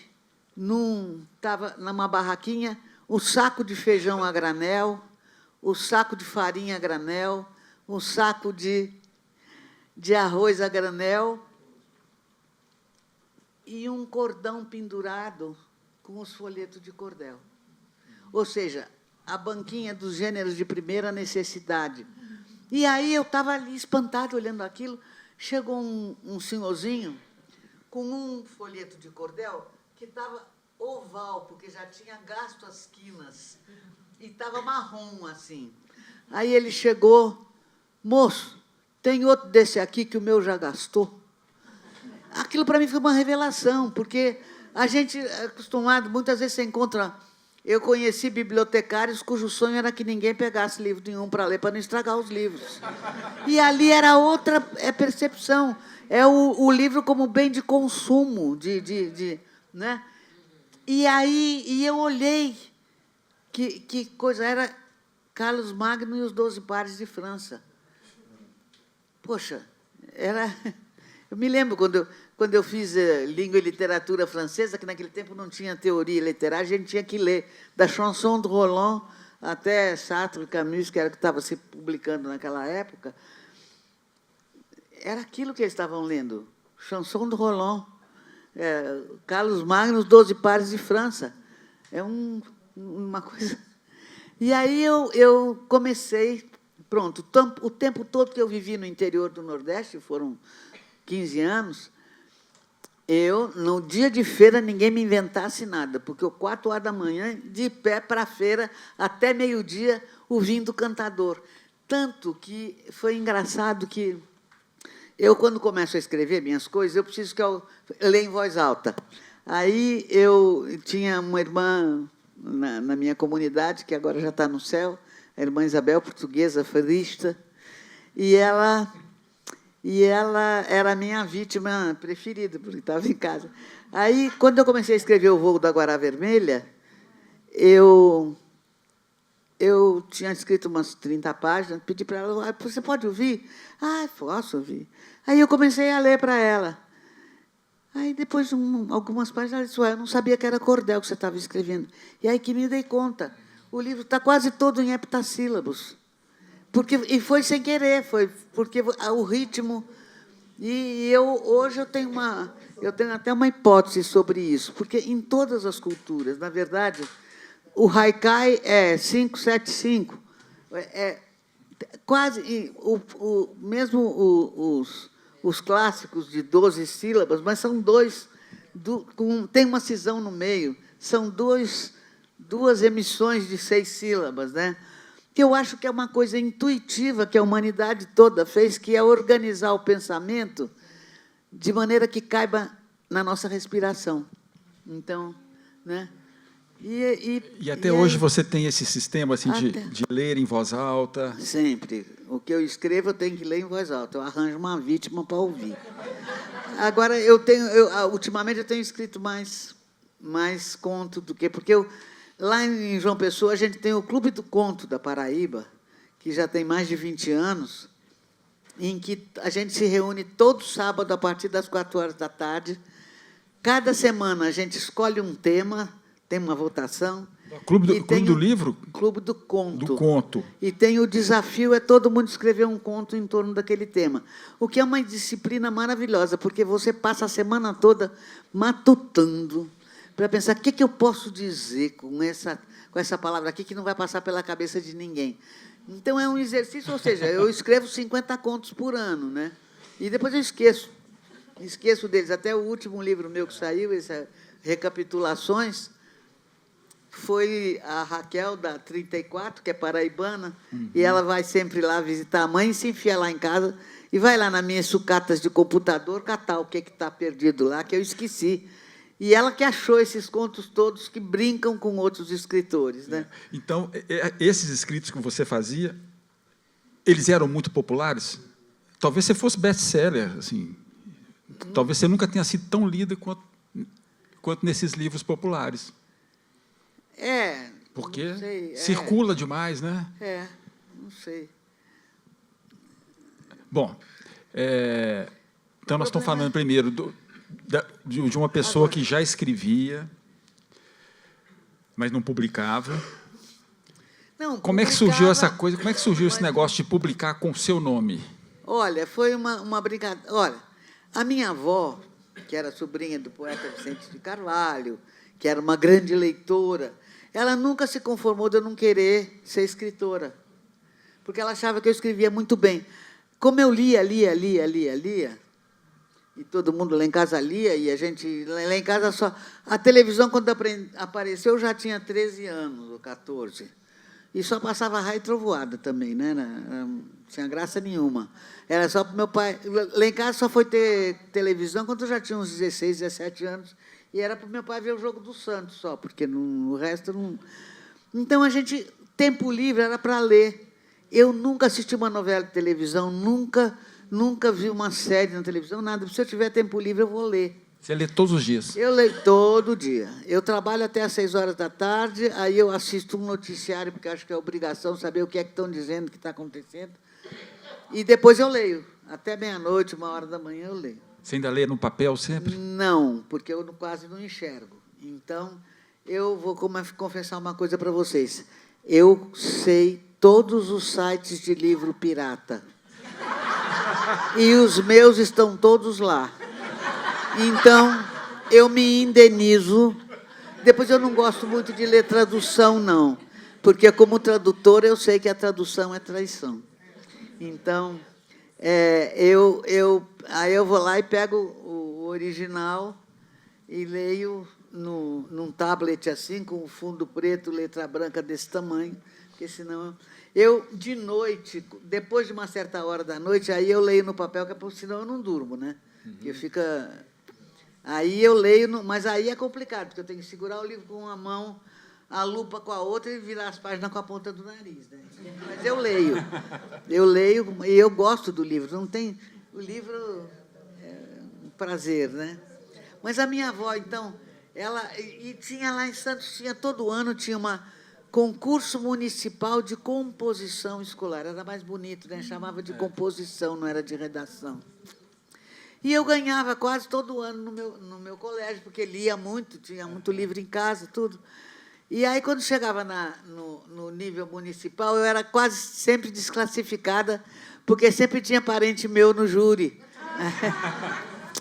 estava numa barraquinha, o saco de feijão a granel, o saco de farinha a granel, um saco de arroz a granel e um cordão pendurado com os folhetos de cordel. Ou seja, a banquinha dos gêneros de primeira necessidade. E aí eu estava ali espantado olhando aquilo, chegou um senhorzinho com um folheto de cordel que estava oval, porque já tinha gasto as quinas, e estava marrom, assim. Aí ele chegou: moço, tem outro desse aqui que o meu já gastou? Aquilo, para mim, foi uma revelação, porque a gente é acostumado, muitas vezes você encontra... Eu conheci bibliotecários cujo sonho era que ninguém pegasse livro nenhum para ler, para não estragar os livros. E ali era outra percepção. É o livro como bem de consumo, né? E aí eu olhei, que coisa, era Carlos Magno e os 12 pares de França. Poxa, era... Eu me lembro quando eu fiz língua e literatura francesa, que naquele tempo não tinha teoria literária, a gente tinha que ler da Chanson de Roland até Sartre, Camus, que era o que estava se publicando naquela época. Era aquilo que eles estavam lendo, Chanson de Roland, Carlos Magno, os 12 pares de França. É uma coisa... E aí eu comecei... Pronto, o tempo todo que eu vivi no interior do Nordeste, foram 15 anos, no dia de feira, ninguém me inventasse nada, porque eu, 4 horas da manhã, de pé para a feira, até meio-dia, ouvindo o cantador. Tanto que foi engraçado que eu, quando começo a escrever minhas coisas, eu preciso que eu leia em voz alta. Aí eu tinha uma irmã na minha comunidade, que agora já está no céu, a irmã Isabel, portuguesa, farista, e ela era a minha vítima preferida, porque estava em casa. Aí, quando eu comecei a escrever O Voo da Guará Vermelha, eu tinha escrito umas 30 páginas, pedi para ela: você pode ouvir? Ah, posso ouvir. Aí eu comecei a ler para ela. Aí, depois de algumas páginas, ela disse: eu não sabia que era cordel que você estava escrevendo. E aí que me dei conta. O livro está quase todo em heptassílabos. E foi sem querer, foi porque o ritmo... Hoje eu tenho até uma hipótese sobre isso, porque em todas as culturas, na verdade, o haikai é 575, quase mesmo os clássicos de 12 sílabas, mas são dois, tem uma cisão no meio, são duas emissões de 6 sílabas, né? Que eu acho que é uma coisa intuitiva que a humanidade toda fez, que é organizar o pensamento de maneira que caiba na nossa respiração. Então, né? E até hoje você tem esse sistema assim, de ler em voz alta? Sempre. O que eu escrevo eu tenho que ler em voz alta. Eu arranjo uma vítima para ouvir. Agora, ultimamente eu tenho escrito mais conto do que... Porque lá em João Pessoa a gente tem o Clube do Conto da Paraíba, que já tem mais de 20 anos, em que a gente se reúne todo sábado a partir das 4h. Cada semana a gente escolhe um tema, tem uma votação. Clube do livro? Clube do Conto. Do conto. E tem o desafio, todo mundo escrever um conto em torno daquele tema. O que é uma disciplina maravilhosa, porque você passa a semana toda matutando para pensar o que eu posso dizer com essa palavra aqui que não vai passar pela cabeça de ninguém. Então, é um exercício, ou seja, eu escrevo 50 contos por ano, né? E depois eu esqueço deles. Até o último livro meu que saiu, essas recapitulações, foi a Raquel, da 34, que é paraibana, e ela vai sempre lá visitar a mãe e se enfia lá em casa, e vai lá nas minhas sucatas de computador catar o que está perdido lá, que eu esqueci. E ela que achou esses contos todos que brincam com outros escritores, né? Então, esses escritos que você fazia, eles eram muito populares? Talvez você fosse best-seller, assim. Talvez você nunca tenha sido tão lida quanto nesses livros populares. Porque não sei, circula demais, né? Não sei. Bom, então nós estamos falando primeiro de uma pessoa que já escrevia, mas não publicava. Como é que surgiu essa coisa? Como é que surgiu esse negócio de publicar com o seu nome? Olha, foi uma brincadeira. Olha, a minha avó, que era sobrinha do poeta Vicente de Carvalho, que era uma grande leitora, ela nunca se conformou de eu não querer ser escritora, porque ela achava que eu escrevia muito bem. Como eu lia, e todo mundo lá em casa lia, e a gente, lá em casa só... A televisão, quando apareceu, eu já tinha 13 anos, ou 14. E só passava raio e trovoada também, né? Não tinha graça nenhuma. Era só para o meu pai... Lá em casa só foi ter televisão quando eu já tinha uns 16, 17 anos, e era para o meu pai ver o jogo do Santos só, porque o resto não... Então, a gente... Tempo livre era para ler. Eu nunca assisti uma novela de televisão, nunca vi uma série na televisão, nada. Se eu tiver tempo livre, eu vou ler. Você lê todos os dias? Eu leio todo dia. Eu trabalho até às 6h, aí eu assisto um noticiário, porque acho que é obrigação saber o que é que estão dizendo, o que está acontecendo. E depois eu leio. Até meia-noite, 1h eu leio. Você ainda lê no papel sempre? Não, porque eu quase não enxergo. Então, eu vou confessar uma coisa para vocês. Eu sei todos os sites de livro pirata. E os meus estão todos lá. Então, eu me indenizo. Depois, eu não gosto muito de ler tradução, não. Porque, como tradutora, eu sei que a tradução é traição. Então, aí eu vou lá e pego o original e leio num tablet assim, com o fundo preto, letra branca desse tamanho, porque senão... Eu, de noite, depois de uma certa hora da noite, aí eu leio no papel, porque senão eu não durmo, né? Eu fica... Aí eu leio, mas aí é complicado, porque eu tenho que segurar o livro com uma mão, a lupa com a outra e virar as páginas com a ponta do nariz, né? Mas eu leio e eu gosto do livro. Não tem... O livro é um prazer, né? Mas a minha avó, então, e tinha lá em Santos, todo ano tinha uma... concurso municipal de composição escolar. Era mais bonito, né? Chamava de composição, não era de redação. E eu ganhava quase todo ano no meu colégio, porque lia muito, tinha muito livro em casa, tudo. E aí, quando chegava no nível municipal, eu era quase sempre desclassificada, porque sempre tinha parente meu no júri.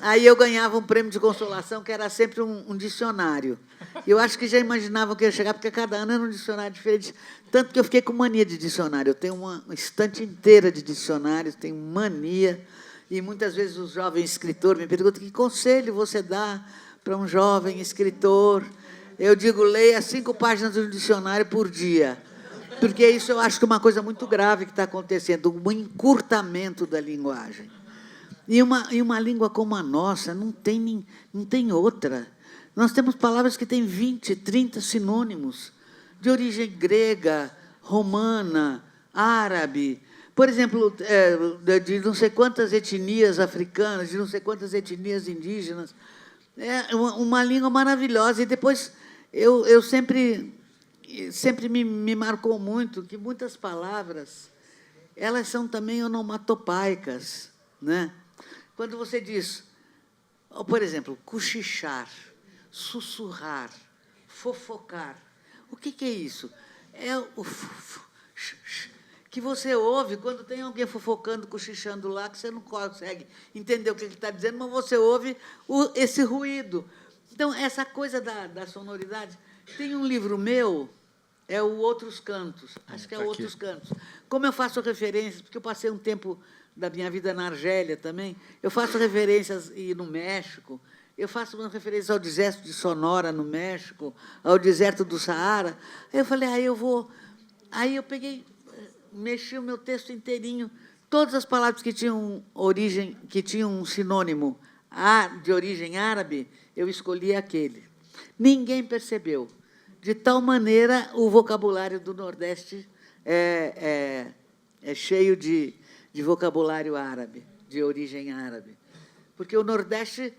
Aí eu ganhava um prêmio de consolação, que era sempre um dicionário. Eu acho que já imaginavam que eu ia chegar, porque cada ano era um dicionário diferente. Tanto que eu fiquei com mania de dicionário. Eu tenho uma estante inteira de dicionários, tenho mania. E muitas vezes o jovem escritor me pergunta que conselho você dá para um jovem escritor. Eu digo, leia 5 páginas do dicionário por dia. Porque isso eu acho que é uma coisa muito grave que está acontecendo, um encurtamento da linguagem. E uma língua como a nossa não tem outra. Nós temos palavras que têm 20, 30 sinônimos, de origem grega, romana, árabe. Por exemplo, de não sei quantas etnias africanas, de não sei quantas etnias indígenas. É uma língua maravilhosa. E depois, eu sempre me marcou muito que muitas palavras, elas são também onomatopeicas, né? Quando você diz, por exemplo, cochichar, sussurrar, fofocar, o que é isso? É o que você ouve quando tem alguém fofocando, cochichando lá, que você não consegue entender o que ele está dizendo, mas você ouve esse ruído. Então, essa coisa da sonoridade... Tem um livro meu, é o Outros Cantos, acho que é o Outros Cantos. Como eu faço referências, porque eu passei um tempo da minha vida na Argélia também, eu faço referências e no México, eu faço uma referência ao deserto de Sonora, no México, ao deserto do Saara. Aí eu falei, aí eu peguei, mexi o meu texto inteirinho, todas as palavras que tinham um sinônimo de origem árabe, eu escolhi aquele. Ninguém percebeu. De tal maneira, o vocabulário do Nordeste é cheio de vocabulário árabe, de origem árabe. Porque o Nordeste,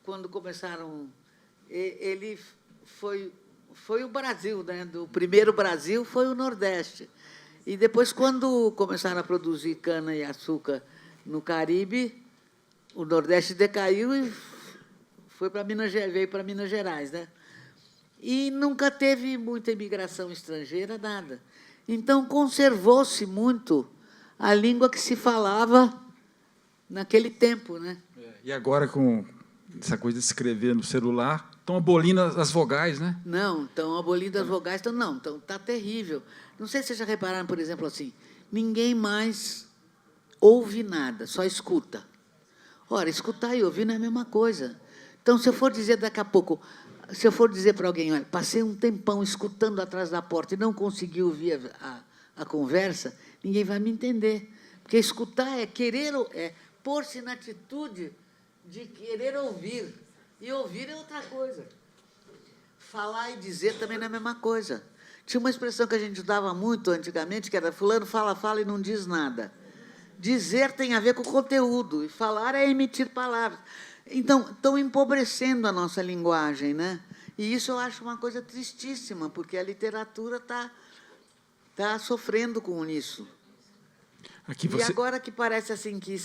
quando começaram... Ele foi o Brasil, né? O primeiro Brasil foi o Nordeste. E depois, quando começaram a produzir cana e açúcar no Caribe, o Nordeste decaiu e veio para Minas Gerais, né? E nunca teve muita imigração estrangeira, nada. Então, conservou-se muito a língua que se falava naquele tempo, né? E agora, com essa coisa de escrever no celular, estão abolindo as vogais, né? Não, estão abolindo as vogais. Então, está terrível. Não sei se vocês já repararam, por exemplo, assim, ninguém mais ouve nada, só escuta. Ora, escutar e ouvir não é a mesma coisa. Então, se eu for dizer daqui a pouco, se eu for dizer para alguém, olha, passei um tempão escutando atrás da porta e não consegui ouvir a conversa, ninguém vai me entender. Porque escutar é querer, pôr-se na atitude de querer ouvir. E ouvir é outra coisa. Falar e dizer também não é a mesma coisa. Tinha uma expressão que a gente usava muito antigamente, que era fulano fala e não diz nada. Dizer tem a ver com o conteúdo, e falar é emitir palavras. Então, estão empobrecendo a nossa linguagem, né? E isso eu acho uma coisa tristíssima, porque a literatura está sofrendo com isso. E agora que parece assim que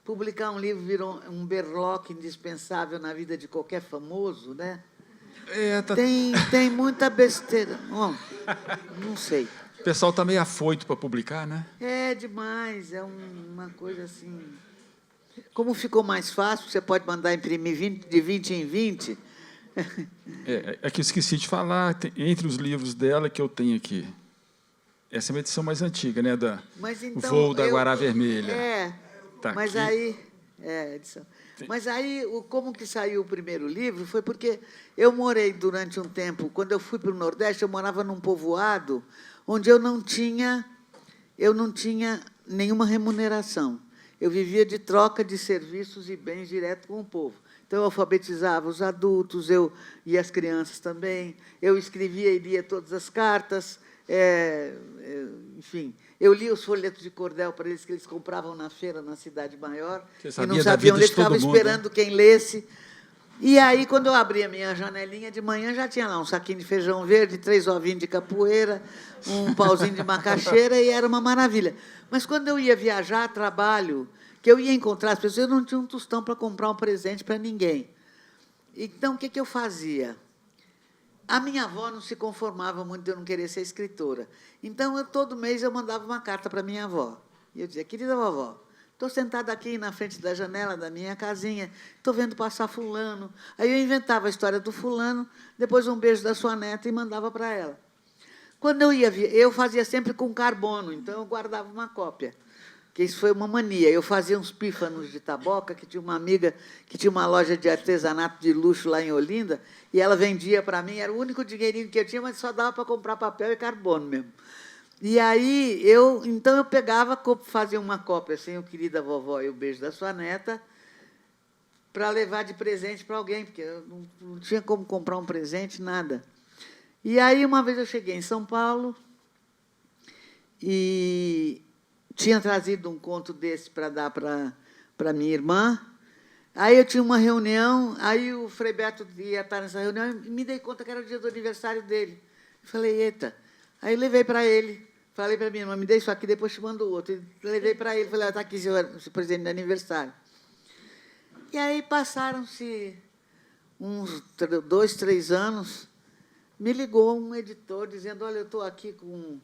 publicar um livro virou um berloque indispensável na vida de qualquer famoso, né? Tem muita besteira. Bom, não sei. O pessoal está meio afoito para publicar, né? É demais, é uma coisa assim... Como ficou mais fácil, você pode mandar imprimir de 20 em 20. É que eu esqueci de falar, entre os livros dela que eu tenho aqui. Essa é uma edição mais antiga, né? O Voo da Guará Vermelha. Tá mas aqui. Edição. Mas aí, como que saiu o primeiro livro, foi porque eu morei durante um tempo, quando eu fui para o Nordeste, eu morava num povoado onde eu não tinha nenhuma remuneração. Eu vivia de troca de serviços e bens direto com o povo. Então, eu alfabetizava os adultos, e as crianças também, eu escrevia e lia todas as cartas, enfim, eu lia os folhetos de cordel para eles, que eles compravam na feira, na cidade maior, e não sabiam ler, ficavam esperando quem lesse. E aí, quando eu abria a minha janelinha de manhã, já tinha lá um saquinho de feijão verde, 3 ovinhos de capoeira, um pauzinho de macaxeira, e era uma maravilha. Mas, quando eu ia viajar a trabalho, que eu ia encontrar as pessoas, eu não tinha um tostão para comprar um presente para ninguém. Então, o que eu fazia? A minha avó não se conformava muito de eu não querer ser escritora. Então, todo mês eu mandava uma carta para minha avó. E eu dizia, querida vovó, estou sentada aqui na frente da janela da minha casinha, estou vendo passar fulano. Aí eu inventava a história do fulano, depois um beijo da sua neta e mandava para ela. Quando eu fazia sempre com carbono, então eu guardava uma cópia, que isso foi uma mania. Eu fazia uns pífanos de taboca, que tinha uma amiga que tinha uma loja de artesanato de luxo lá em Olinda, e ela vendia para mim, era o único dinheirinho que eu tinha, mas só dava para comprar papel e carbono mesmo. E aí, então eu pegava, fazia uma cópia, assim, o querida vovó e o beijo da sua neta, para levar de presente para alguém, porque eu não tinha como comprar um presente, nada. E aí, uma vez eu cheguei em São Paulo e tinha trazido um conto desse para dar para minha irmã. Aí eu tinha uma reunião, aí o Frei Beto ia estar nessa reunião e me dei conta que era o dia do aniversário dele. Falei, eita. Aí levei para ele, falei para minha irmã, me dê isso aqui, depois te mando outro. E levei para ele, falei, está aqui seu presente de aniversário. E aí passaram-se uns 2, 3 anos, me ligou um editor dizendo, olha, eu estou aqui com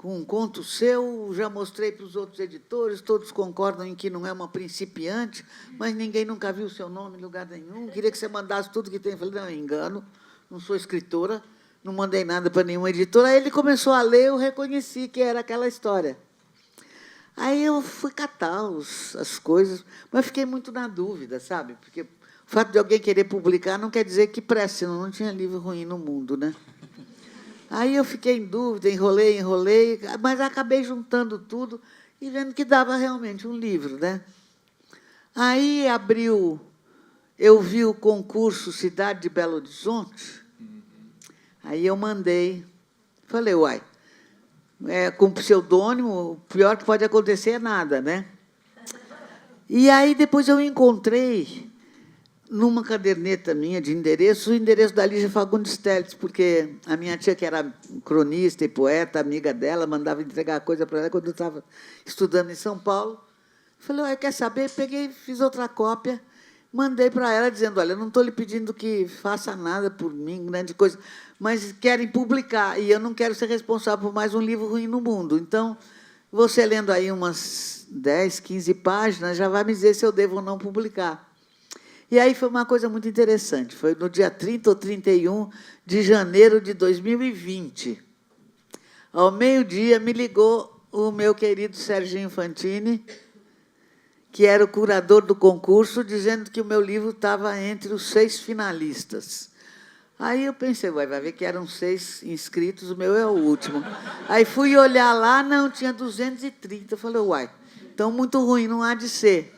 um conto seu, já mostrei para os outros editores, todos concordam em que não é uma principiante, mas ninguém nunca viu o seu nome em lugar nenhum, queria que você mandasse tudo que tem. Eu falei, não, engano, não sou escritora, não mandei nada para nenhum editor. Aí ele começou a ler, eu reconheci que era aquela história. Aí eu fui catar as coisas, mas fiquei muito na dúvida, sabe? Porque o fato de alguém querer publicar não quer dizer que preste, senão não tinha livro ruim no mundo, né? Aí eu fiquei em dúvida, enrolei, mas acabei juntando tudo e vendo que dava realmente um livro, né? Aí eu vi o concurso Cidade de Belo Horizonte, aí eu mandei, falei, uai, com pseudônimo, o pior que pode acontecer é nada, né? E aí depois eu encontrei, numa caderneta minha de endereço, o endereço da Lígia Fagundes Telles, porque a minha tia, que era cronista e poeta, amiga dela, mandava entregar coisa para ela quando eu estava estudando em São Paulo. Falei, olha, quer saber? Peguei, fiz outra cópia, mandei para ela, dizendo, olha, eu não estou lhe pedindo que faça nada por mim, grande coisa, mas querem publicar, e eu não quero ser responsável por mais um livro ruim no mundo. Então, você lendo aí umas 10, 15 páginas, já vai me dizer se eu devo ou não publicar. E aí foi uma coisa muito interessante. Foi no dia 30 ou 31 de janeiro de 2020. Ao meio-dia, me ligou o meu querido Serginho Fantini, que era o curador do concurso, dizendo que o meu livro estava entre os 6 finalistas. Aí eu pensei, vai ver que eram 6 inscritos, o meu é o último. Aí fui olhar lá, não, tinha 230. Eu falei, uai, então muito ruim, não há de ser.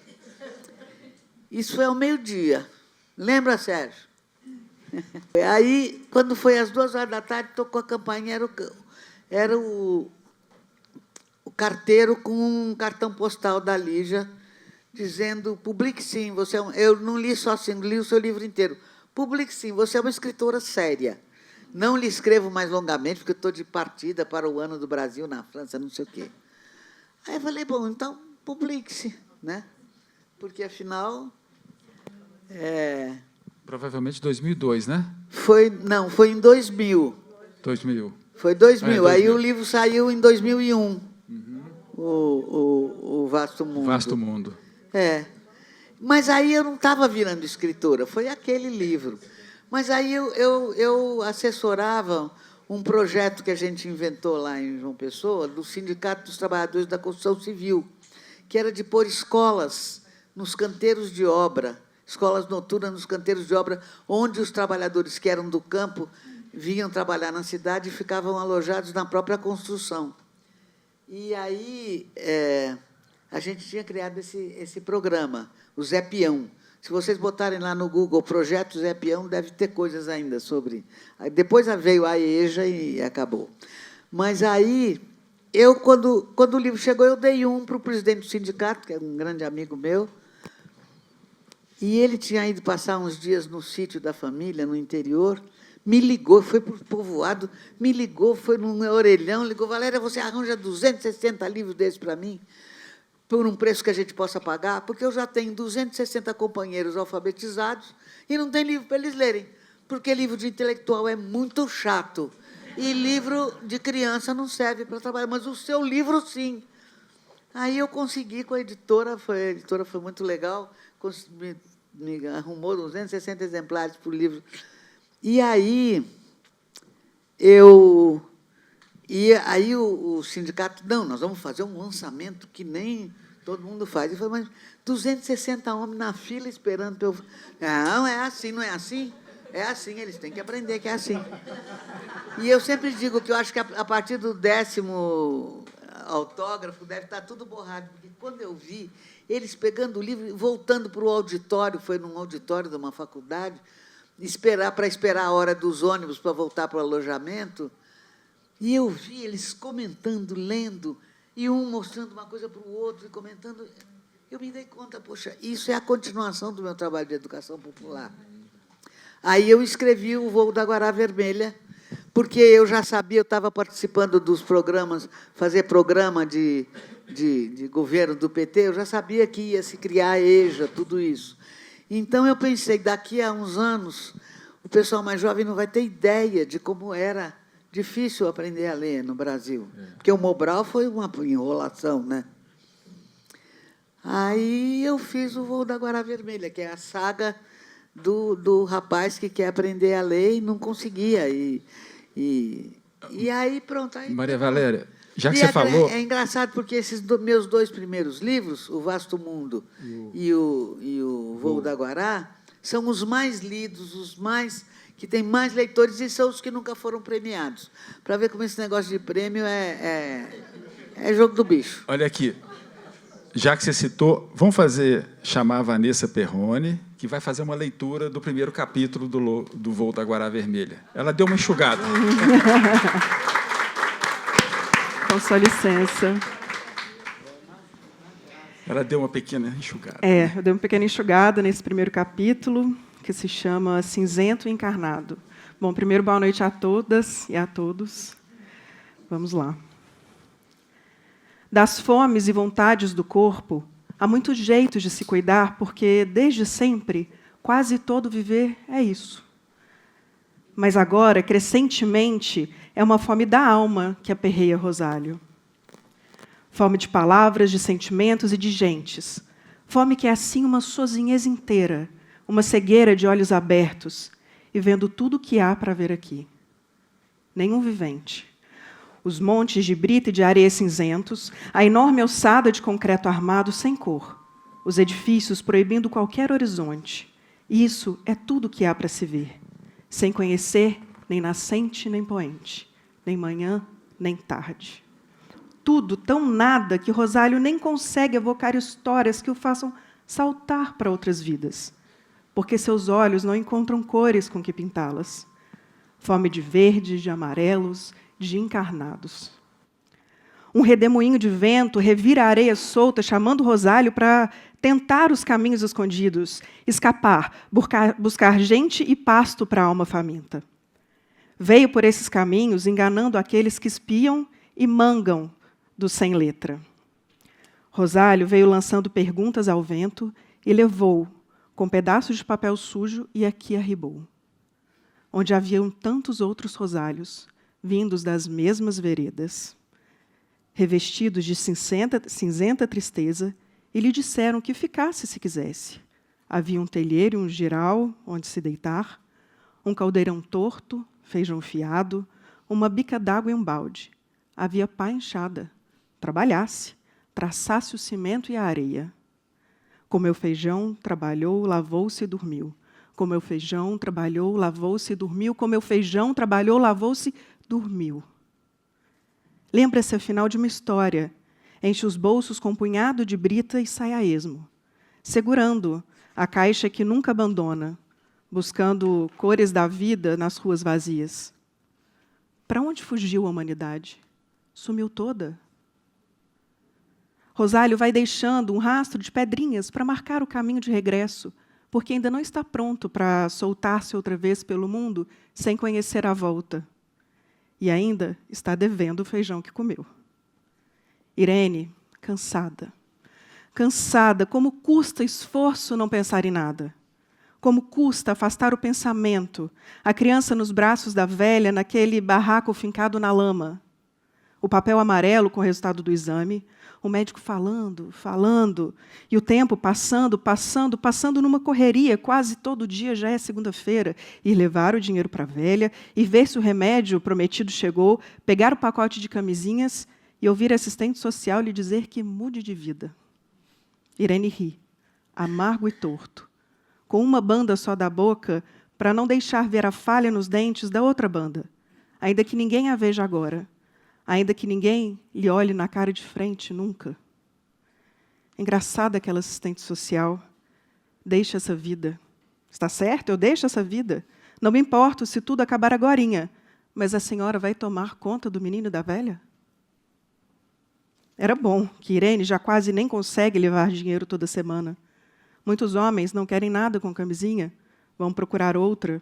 Isso foi ao meio-dia. Lembra, Sérgio? Aí, quando foi às 2h tocou a campainha, era o carteiro com um cartão postal da Lígia, dizendo, publique sim, você eu não li só assim, li o seu livro inteiro. Publique sim, você é uma escritora séria. Não lhe escrevo mais longamente, porque estou de partida para o ano do Brasil na França, não sei o quê. Aí eu falei, bom, então, publique-se, né? Porque, afinal... Provavelmente 2002, né? Foi em 2000. 2000. Foi 2000. 2000. Aí o livro saiu em 2001, o Vasto Mundo. Vasto Mundo. Mas aí eu não estava virando escritora, foi aquele livro. Mas aí eu assessorava um projeto que a gente inventou lá em João Pessoa, do Sindicato dos Trabalhadores da Construção Civil, que era de pôr escolas nos canteiros de obra, escolas noturnas nos canteiros de obra, onde os trabalhadores que eram do campo vinham trabalhar na cidade e ficavam alojados na própria construção. E aí a gente tinha criado esse programa, o Zé Peão. Se vocês botarem lá no Google Projeto Zé Peão, deve ter coisas ainda sobre... Depois veio a EJA e acabou. Mas aí, quando o livro chegou, eu dei um para o presidente do sindicato, que é um grande amigo meu, e ele tinha ido passar uns dias no sítio da família, no interior, me ligou, foi para o povoado, me ligou, foi no meu orelhão, ligou, Valéria, você arranja 260 livros desses para mim, por um preço que a gente possa pagar, porque eu já tenho 260 companheiros alfabetizados e não tem livro para eles lerem, porque livro de intelectual é muito chato. E livro de criança não serve para trabalhar, mas o seu livro, sim. Aí eu consegui com a editora foi muito legal, me arrumou 260 exemplares por livro. E aí o sindicato, não, nós vamos fazer um lançamento que nem todo mundo faz. Eu falei, mas 260 homens na fila esperando para eu... Não, é assim, não é assim? É assim, eles têm que aprender que é assim. E eu sempre digo que eu acho que a partir do 10º autógrafo deve estar tudo borrado, porque quando eu vi eles pegando o livro e voltando para o auditório, foi num auditório de uma faculdade, para esperar a hora dos ônibus para voltar para o alojamento, e eu vi eles comentando, lendo, e um mostrando uma coisa para o outro e comentando. Eu me dei conta, poxa, isso é a continuação do meu trabalho de educação popular. Aí eu escrevi o Voo da Guará Vermelha, porque eu já sabia, eu estava participando dos programas, fazer programa de governo do PT, eu já sabia que ia se criar a EJA, tudo isso. Então, eu pensei, daqui a uns anos, o pessoal mais jovem não vai ter ideia de como era difícil aprender a ler no Brasil, porque o Mobral foi uma enrolação, né? Aí eu fiz o Voo da Guará Vermelha, que é a saga do rapaz que quer aprender a ler e não conseguia. E aí, pronto. Aí, Maria Valéria, já que você falou... É engraçado, porque esses meus 2 primeiros livros, O Vasto Mundo e o Voo da Guará, são os mais lidos, os mais que têm mais leitores, e são os que nunca foram premiados. Para ver como esse negócio de prêmio é jogo do bicho. Olha aqui, já que você citou, vamos chamar a Vanessa Perrone, que vai fazer uma leitura do primeiro capítulo do Voo da Guará Vermelha. Ela deu uma enxugada. Com sua licença. Ela deu uma pequena enxugada. Eu dei uma pequena enxugada nesse primeiro capítulo, que se chama Cinzento Encarnado. Bom, primeiro, boa noite a todas e a todos. Vamos lá. Das fomes e vontades do corpo, há muitos jeitos de se cuidar, porque, desde sempre, quase todo viver é isso. Mas agora, crescentemente, é uma fome da alma que aperreia Rosário. Fome de palavras, de sentimentos e de gentes. Fome que é assim uma sozinheza inteira, uma cegueira de olhos abertos, e vendo tudo o que há para ver aqui. Nenhum vivente. Os montes de brita e de areia cinzentos, a enorme alçada de concreto armado sem cor, os edifícios proibindo qualquer horizonte. Isso é tudo o que há para se ver, sem conhecer nem nascente nem poente, nem manhã nem tarde. Tudo tão nada que Rosário nem consegue evocar histórias que o façam saltar para outras vidas, porque seus olhos não encontram cores com que pintá-las. Fome de verdes, de amarelos, de encarnados. Um redemoinho de vento revira a areia solta, chamando Rosário para tentar os caminhos escondidos, escapar, buscar gente e pasto para a alma faminta. Veio por esses caminhos, enganando aqueles que espiam e mangam do sem letra. Rosário veio lançando perguntas ao vento e levou, com pedaços de papel sujo, e aqui arribou. Onde haviam tantos outros rosários, vindos das mesmas veredas, revestidos de cinzenta tristeza, e lhe disseram que ficasse se quisesse. Havia um telheiro e um giral onde se deitar, um caldeirão torto, feijão fiado, uma bica d'água e um balde. Havia pá enxada. Trabalhasse, traçasse o cimento e a areia. Comeu feijão, trabalhou, lavou-se e dormiu. Comeu feijão, trabalhou, lavou-se e dormiu. Comeu feijão, trabalhou, lavou-se, dormiu. Lembra-se, afinal, de uma história. Enche os bolsos com um punhado de brita e sai a esmo, segurando a caixa que nunca abandona, buscando cores da vida nas ruas vazias. Para onde fugiu a humanidade? Sumiu toda? Rosário vai deixando um rastro de pedrinhas para marcar o caminho de regresso, porque ainda não está pronto para soltar-se outra vez pelo mundo sem conhecer a volta. E ainda está devendo o feijão que comeu. Irene, cansada. Cansada, como custa esforço não pensar em nada. Como custa afastar o pensamento, a criança nos braços da velha, naquele barraco fincado na lama. O papel amarelo com o resultado do exame, o médico falando, e o tempo passando numa correria, quase todo dia já é segunda-feira, ir levar o dinheiro para a velha, e ver se o remédio prometido chegou, pegar o pacote de camisinhas e ouvir a assistente social lhe dizer que mude de vida. Irene ri, amargo e torto, com uma banda só da boca, para não deixar ver a falha nos dentes da outra banda, ainda que ninguém a veja agora, ainda que ninguém lhe olhe na cara de frente nunca. Engraçada aquela assistente social. Deixa essa vida. Está certo? Eu deixo essa vida. Não me importo se tudo acabar agorinha, mas a senhora vai tomar conta do menino e da velha? Era bom que Irene já quase nem consegue levar dinheiro toda semana. Muitos homens não querem nada com camisinha, vão procurar outra,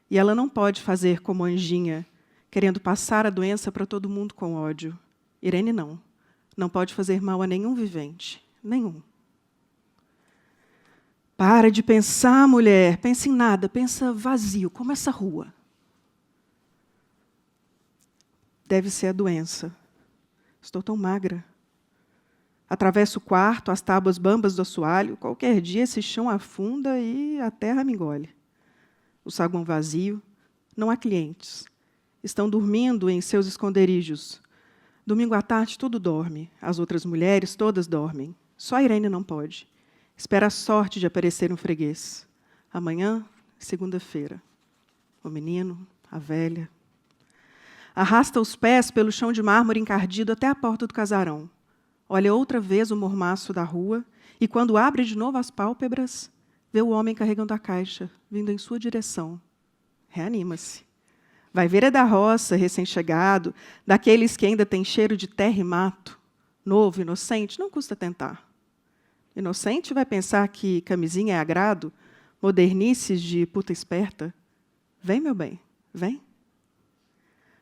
e ela não pode fazer como Anjinha, querendo passar a doença para todo mundo com ódio. Irene não. Não pode fazer mal a nenhum vivente. Nenhum. Para de pensar, mulher. Pensa em nada. Pensa vazio, como essa rua. Deve ser a doença. Estou tão magra. Atravesso o quarto, as tábuas bambas do assoalho. Qualquer dia esse chão afunda e a terra me engole. O saguão vazio. Não há clientes. Estão dormindo em seus esconderijos. Domingo à tarde, tudo dorme. As outras mulheres, todas dormem. Só a Irene não pode. Espera a sorte de aparecer um freguês. Amanhã, segunda-feira. O menino, a velha. Arrasta os pés pelo chão de mármore encardido até a porta do casarão. Olha outra vez o mormaço da rua e, quando abre de novo as pálpebras, vê o homem carregando a caixa, vindo em sua direção. Reanima-se. Vai ver é da roça, recém-chegado, daqueles que ainda têm cheiro de terra e mato. Novo, inocente, não custa tentar. Inocente vai pensar que camisinha é agrado, modernices de puta esperta. Vem, meu bem, vem.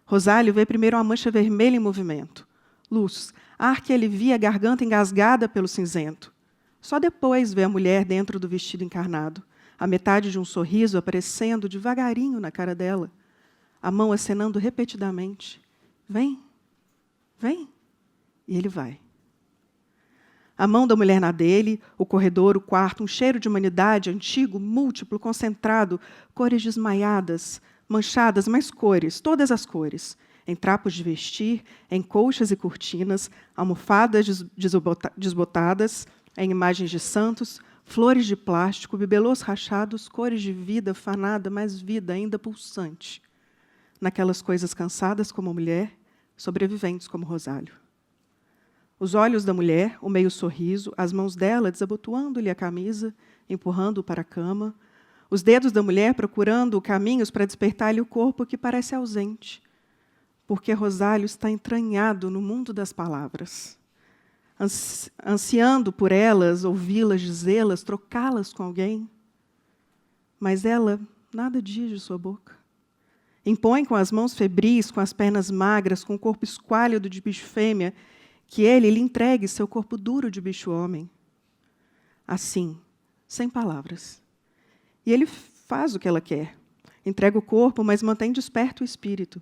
Rosário vê primeiro uma mancha vermelha em movimento. Luz, ar que alivia a garganta engasgada pelo cinzento. Só depois vê a mulher dentro do vestido encarnado, a metade de um sorriso aparecendo devagarinho na cara dela, a mão acenando repetidamente. Vem, vem. E ele vai. A mão da mulher na dele, o corredor, o quarto, um cheiro de humanidade antigo, múltiplo, concentrado, cores desmaiadas, manchadas, mais cores, todas as cores, em trapos de vestir, em colchas e cortinas, almofadas desbotadas, em imagens de santos, flores de plástico, bibelôs rachados, cores de vida fanada, mas vida ainda pulsante. Naquelas coisas cansadas como a mulher, sobreviventes como Rosário. Os olhos da mulher, o meio sorriso, as mãos dela desabotoando-lhe a camisa, empurrando-o para a cama, os dedos da mulher procurando caminhos para despertar-lhe o corpo que parece ausente, porque Rosário está entranhado no mundo das palavras, ansiando por elas, ouvi-las, dizê-las, trocá-las com alguém. Mas ela nada diz de sua boca. Impõe com as mãos febris, com as pernas magras, com o corpo esquálido de bicho fêmea, que ele lhe entregue seu corpo duro de bicho homem. Assim, sem palavras. E ele faz o que ela quer. Entrega o corpo, mas mantém desperto o espírito,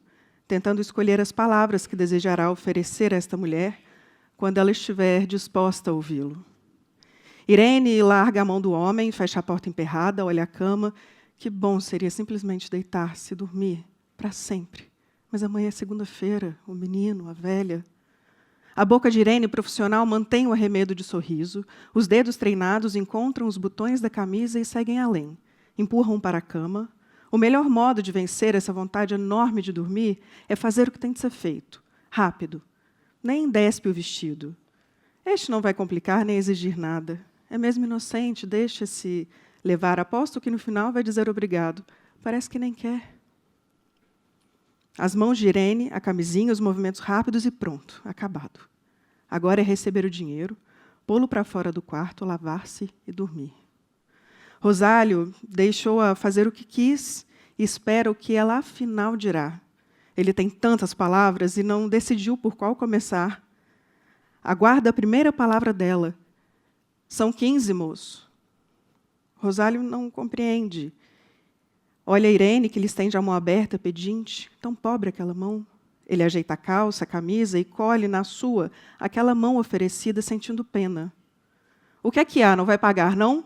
tentando escolher as palavras que desejará oferecer a esta mulher quando ela estiver disposta a ouvi-lo. Irene larga a mão do homem, fecha a porta emperrada, olha a cama. Que bom seria simplesmente deitar-se e dormir para sempre. Mas amanhã é segunda-feira, o menino, a velha. A boca de Irene, profissional, mantém o arremedo de sorriso. Os dedos treinados encontram os botões da camisa e seguem além. Empurram para a cama. O melhor modo de vencer essa vontade enorme de dormir é fazer o que tem de ser feito. Rápido. Nem despe o vestido. Este não vai complicar nem exigir nada. É mesmo inocente, deixa-se levar. Aposto que no final vai dizer obrigado. Parece que nem quer. As mãos de Irene, a camisinha, os movimentos rápidos e pronto, acabado. Agora é receber o dinheiro, pô-lo para fora do quarto, lavar-se e dormir. Rosário deixou-a fazer o que quis e espera o que ela afinal dirá. Ele tem tantas palavras e não decidiu por qual começar. Aguarda a primeira palavra dela. São 15, moço. Rosálio não compreende. Olha a Irene, que lhe estende a mão aberta, pedinte. Tão pobre aquela mão. Ele ajeita a calça, a camisa e colhe na sua aquela mão oferecida, sentindo pena. O que é que há? Não vai pagar, não?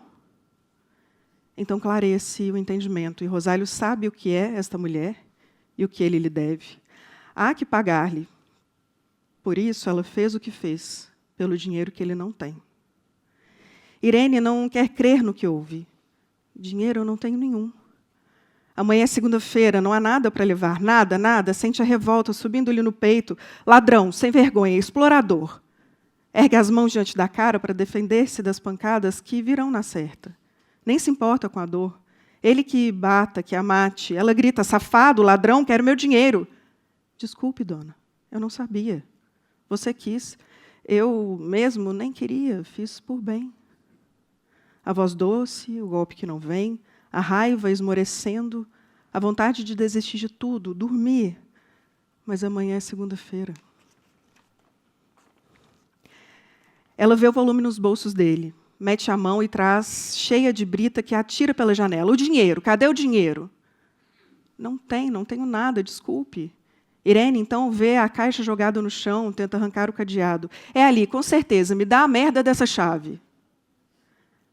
Então clareia-se o entendimento, e Rosálio sabe o que é esta mulher e o que ele lhe deve. Há que pagar-lhe. Por isso ela fez o que fez, pelo dinheiro que ele não tem. Irene não quer crer no que ouve. Dinheiro eu não tenho nenhum. Amanhã é segunda-feira, não há nada para levar, nada, nada. Sente a revolta subindo-lhe no peito. Ladrão, sem vergonha, explorador. Ergue as mãos diante da cara para defender-se das pancadas que virão na certa. Nem se importa com a dor. Ele que bata, que a mate. Ela grita, safado, ladrão, quero meu dinheiro. Desculpe, dona, eu não sabia. Você quis. Eu mesmo nem queria, fiz por bem. A voz doce, o golpe que não vem, a raiva esmorecendo, a vontade de desistir de tudo, dormir. Mas amanhã é segunda-feira. Ela vê o volume nos bolsos dele, mete a mão e traz, cheia de brita, que atira pela janela. O dinheiro, cadê o dinheiro? Não tenho nada, desculpe. Irene, então, vê a caixa jogada no chão, tenta arrancar o cadeado. É ali, com certeza, me dá a merda dessa chave.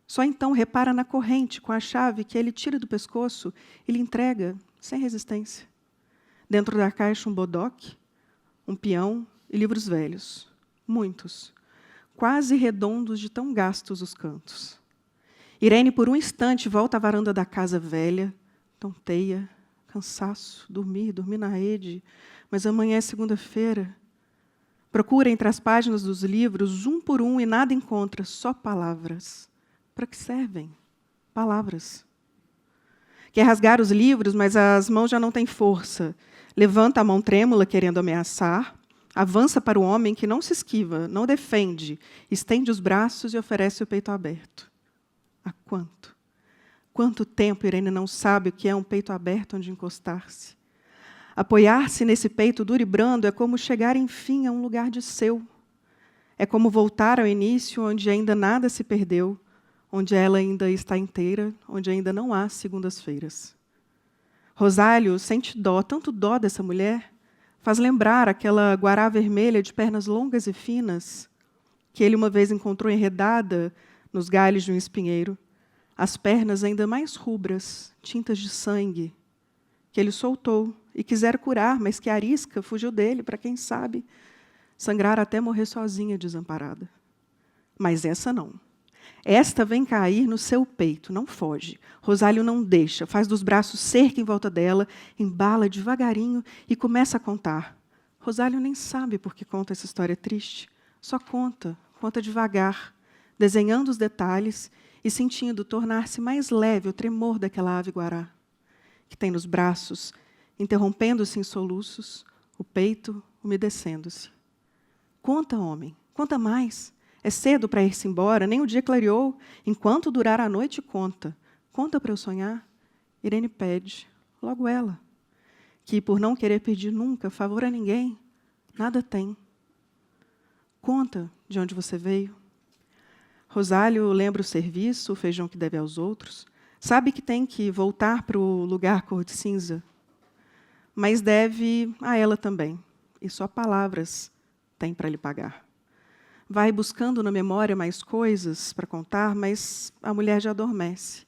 Só então repara na corrente com a chave que ele tira do pescoço e lhe entrega, sem resistência. Dentro da caixa, um bodoque, um peão e livros velhos. Muitos. Quase redondos de tão gastos os cantos. Irene, por um instante, volta à varanda da casa velha, tonteia, cansaço, dormir na rede. Mas amanhã é segunda-feira. Procura entre as páginas dos livros, um por um, e nada encontra, só palavras. Para que servem? Palavras. Quer rasgar os livros, mas as mãos já não têm força. Levanta a mão trêmula, querendo ameaçar. Avança para o homem que não se esquiva, não defende. Estende os braços e oferece o peito aberto. Há quanto? Quanto tempo Irene não sabe o que é um peito aberto onde encostar-se? Apoiar-se nesse peito duro e brando é como chegar, enfim, a um lugar de seu. É como voltar ao início, onde ainda nada se perdeu, onde ela ainda está inteira, onde ainda não há segundas-feiras. Rosálio sente dó, tanto dó dessa mulher, faz lembrar aquela guará vermelha de pernas longas e finas, que ele uma vez encontrou enredada nos galhos de um espinheiro, as pernas ainda mais rubras, tintas de sangue, que ele soltou e quisera curar, mas que a arisca fugiu dele, para quem sabe, sangrar até morrer sozinha, desamparada. Mas essa não. Esta vem cair no seu peito, não foge. Rosálio não deixa, faz dos braços cerca em volta dela, embala devagarinho e começa a contar. Rosálio nem sabe por que conta essa história triste. Só conta devagar, desenhando os detalhes e sentindo tornar-se mais leve o tremor daquela ave guará, que tem nos braços, interrompendo-se em soluços, o peito umedecendo-se. Conta, homem, conta mais. É cedo para ir-se embora, nem o dia clareou. Enquanto durar a noite, conta. Conta para eu sonhar. Irene pede, logo ela, que, por não querer pedir nunca favor a ninguém, nada tem. Conta de onde você veio. Rosálio lembra o serviço, o feijão que deve aos outros. Sabe que tem que voltar para o lugar cor de cinza, mas deve a ela também. E só palavras tem para lhe pagar. Vai buscando na memória mais coisas para contar, mas a mulher já adormece.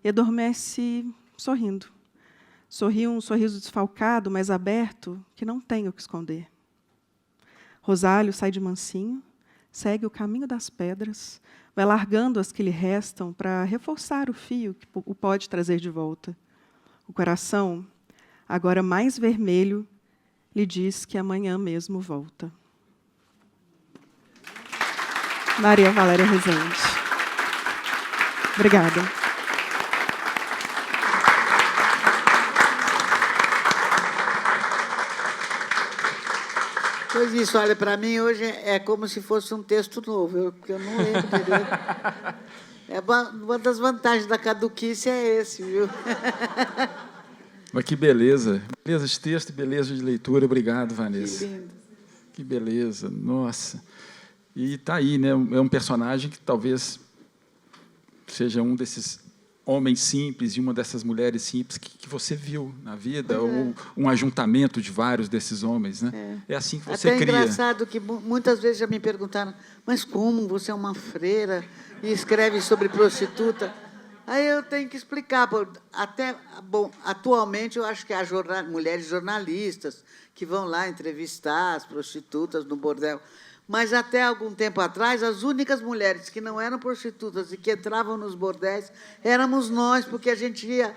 E adormece sorrindo. Sorri um sorriso desfalcado, mas aberto, que não tem o que esconder. Rosálio sai de mansinho, segue o caminho das pedras, vai largando as que lhe restam para reforçar o fio que o pode trazer de volta. O coração, agora mais vermelho, lhe diz que amanhã mesmo volta. Maria Valéria Rezende. Obrigada. Pois isso, olha, para mim hoje é como se fosse um texto novo, porque eu não lembro direito. Uma das vantagens da caduquice é esse, viu? Mas que beleza. Beleza de texto e beleza de leitura. Obrigado, Vanessa. Que lindo. Que beleza. Nossa. E está aí, né? É um personagem que talvez seja um desses homem simples e uma dessas mulheres simples que você viu na vida, ou um ajuntamento de vários desses homens, né? É assim que você Até cria. É engraçado que muitas vezes já me perguntaram, mas como você é uma freira e escreve sobre prostituta? Aí eu tenho que explicar. Bom, atualmente, eu acho que há mulheres jornalistas que vão lá entrevistar as prostitutas no bordel. Mas, até algum tempo atrás, as únicas mulheres que não eram prostitutas e que entravam nos bordéis éramos nós, porque a gente ia,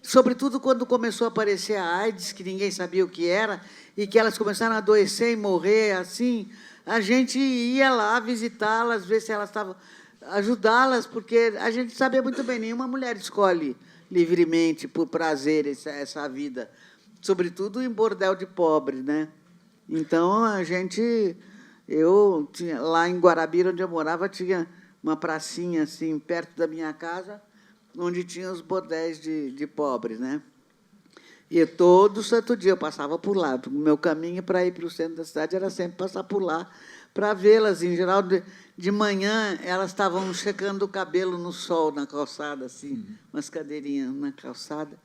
sobretudo quando começou a aparecer a AIDS, que ninguém sabia o que era, e que elas começaram a adoecer e morrer, assim, a gente ia lá visitá-las, ver se elas estavam... ajudá-las, porque a gente sabia muito bem, nenhuma mulher escolhe livremente, por prazer, essa vida, sobretudo em bordel de pobre, né? Então, eu tinha, lá em Guarabira, onde eu morava, tinha uma pracinha, assim, perto da minha casa, onde tinha os bordéis de pobre, né? E todo santo dia eu passava por lá. O meu caminho para ir para o centro da cidade era sempre passar por lá, para vê-las. Em geral, de manhã, elas estavam secando o cabelo no sol, na calçada, assim, umas cadeirinhas na calçada.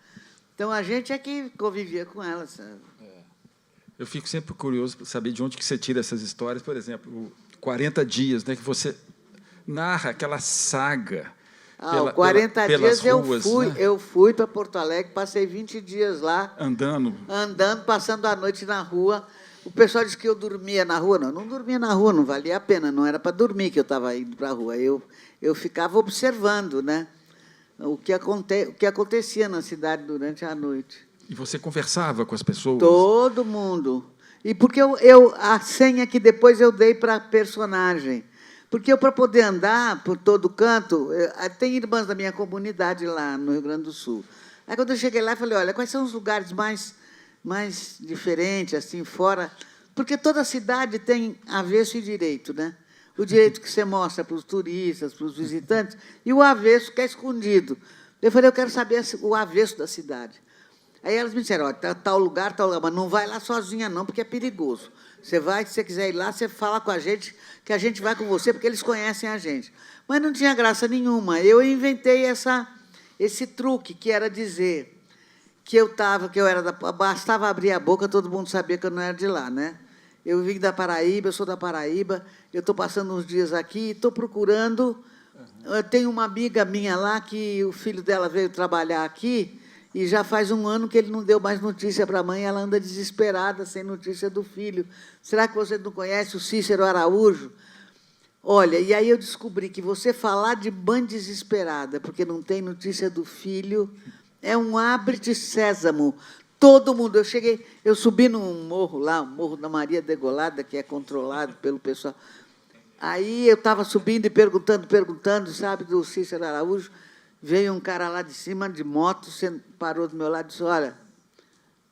Então, a gente é que convivia com elas, sabe? Eu fico sempre curioso para saber de onde que você tira essas histórias. Por exemplo, o 40 dias, né, que você narra aquela saga. 40 dias ruas, eu fui para Porto Alegre, passei 20 dias lá. Andando, passando a noite na rua. O pessoal disse que eu dormia na rua. Não dormia na rua, não valia a pena, não era para dormir que eu estava indo para a rua. Eu ficava observando, né, o que acontecia na cidade durante a noite. E você conversava com as pessoas? Todo mundo. E porque a senha que depois eu dei para a personagem. Porque para poder andar por todo canto, tem irmãs da minha comunidade lá no Rio Grande do Sul. Aí, quando eu cheguei lá, eu falei, olha, quais são os lugares mais diferentes, assim, fora... Porque toda cidade tem avesso e direito, né? O direito que você mostra para os turistas, para os visitantes, e o avesso que é escondido. Eu falei, eu quero saber o avesso da cidade. Aí elas me disseram, olha, tal lugar, mas não vai lá sozinha, não, porque é perigoso. Você vai, se você quiser ir lá, você fala com a gente, que a gente vai com você, porque eles conhecem a gente. Mas não tinha graça nenhuma. Eu inventei esse truque, que era dizer que eu era bastava abrir a boca, todo mundo sabia que eu não era de lá, né? Eu vim da Paraíba, eu sou da Paraíba, eu estou passando uns dias aqui, estou procurando... Eu tenho uma amiga minha lá, que o filho dela veio trabalhar aqui, e já faz 1 ano que ele não deu mais notícia para a mãe, ela anda desesperada, sem notícia do filho. Será que você não conhece o Cícero Araújo? Olha, e aí eu descobri que você falar de mãe desesperada, porque não tem notícia do filho, é um abre-te sésamo. Todo mundo... Eu subi num morro lá, o Morro da Maria Degolada, que é controlado pelo pessoal. Aí eu estava subindo e perguntando, sabe, do Cícero Araújo. Veio um cara lá de cima, de moto, parou do meu lado e disse, olha,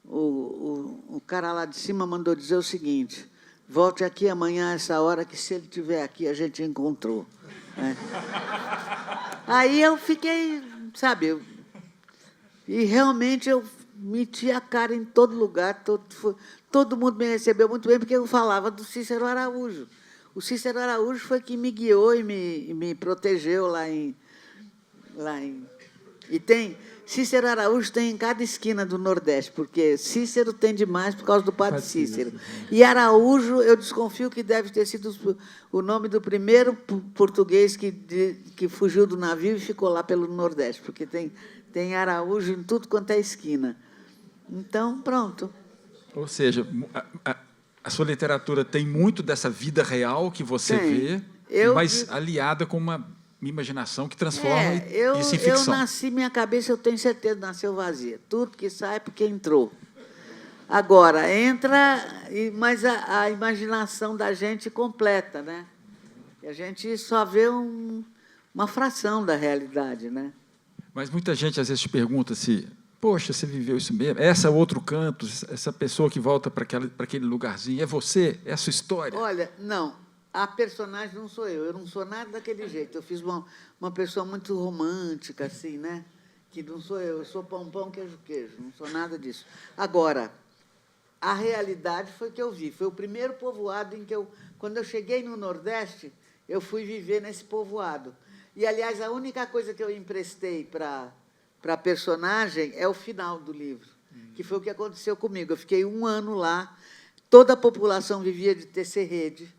o cara lá de cima mandou dizer o seguinte, volte aqui amanhã a essa hora, que se ele estiver aqui, a gente encontrou. Né? Aí eu fiquei, sabe, e realmente eu meti a cara em todo lugar, todo mundo me recebeu muito bem, porque eu falava do Cícero Araújo. O Cícero Araújo foi que me guiou e me protegeu lá em... E Cícero Araújo tem em cada esquina do Nordeste, porque Cícero tem demais por causa do padre Cícero. E Araújo, eu desconfio que deve ter sido o nome do primeiro português que fugiu do navio e ficou lá pelo Nordeste, porque tem Araújo em tudo quanto é esquina. Então, pronto. Ou seja, a sua literatura tem muito dessa vida real que você vê, mas aliada com uma imaginação que transforma isso em ficção. Eu nasci, minha cabeça, eu tenho certeza, nasceu vazia. Tudo que sai é porque entrou. Agora, entra, mas a imaginação da gente completa, né? E a gente só vê uma fração da realidade, né? Mas muita gente, às vezes, te pergunta se, poxa, você viveu isso mesmo? Essa é outro canto, essa pessoa que volta para aquele lugarzinho, é você? É a sua história? Olha, não. A personagem não sou eu não sou nada daquele jeito. Eu fiz uma pessoa muito romântica, assim, né? Que não sou eu sou pão, queijo, não sou nada disso. Agora, a realidade foi que eu vi. Foi o primeiro povoado em que quando eu cheguei no Nordeste, eu fui viver nesse povoado. E, aliás, a única coisa que eu emprestei para a personagem é o final do livro, que foi o que aconteceu comigo. Eu fiquei 1 ano lá, toda a população vivia de tecer rede,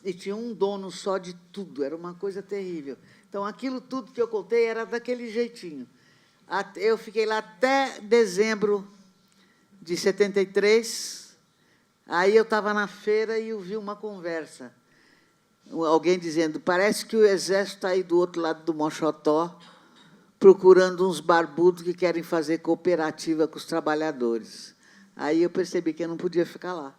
e tinha um dono só de tudo, era uma coisa terrível. Então, aquilo tudo que eu contei era daquele jeitinho. Eu fiquei lá até dezembro de 73, aí eu estava na feira e ouvi uma conversa. Alguém dizendo, parece que o exército está aí do outro lado do Mochotó, procurando uns barbudos que querem fazer cooperativa com os trabalhadores. Aí eu percebi que eu não podia ficar lá.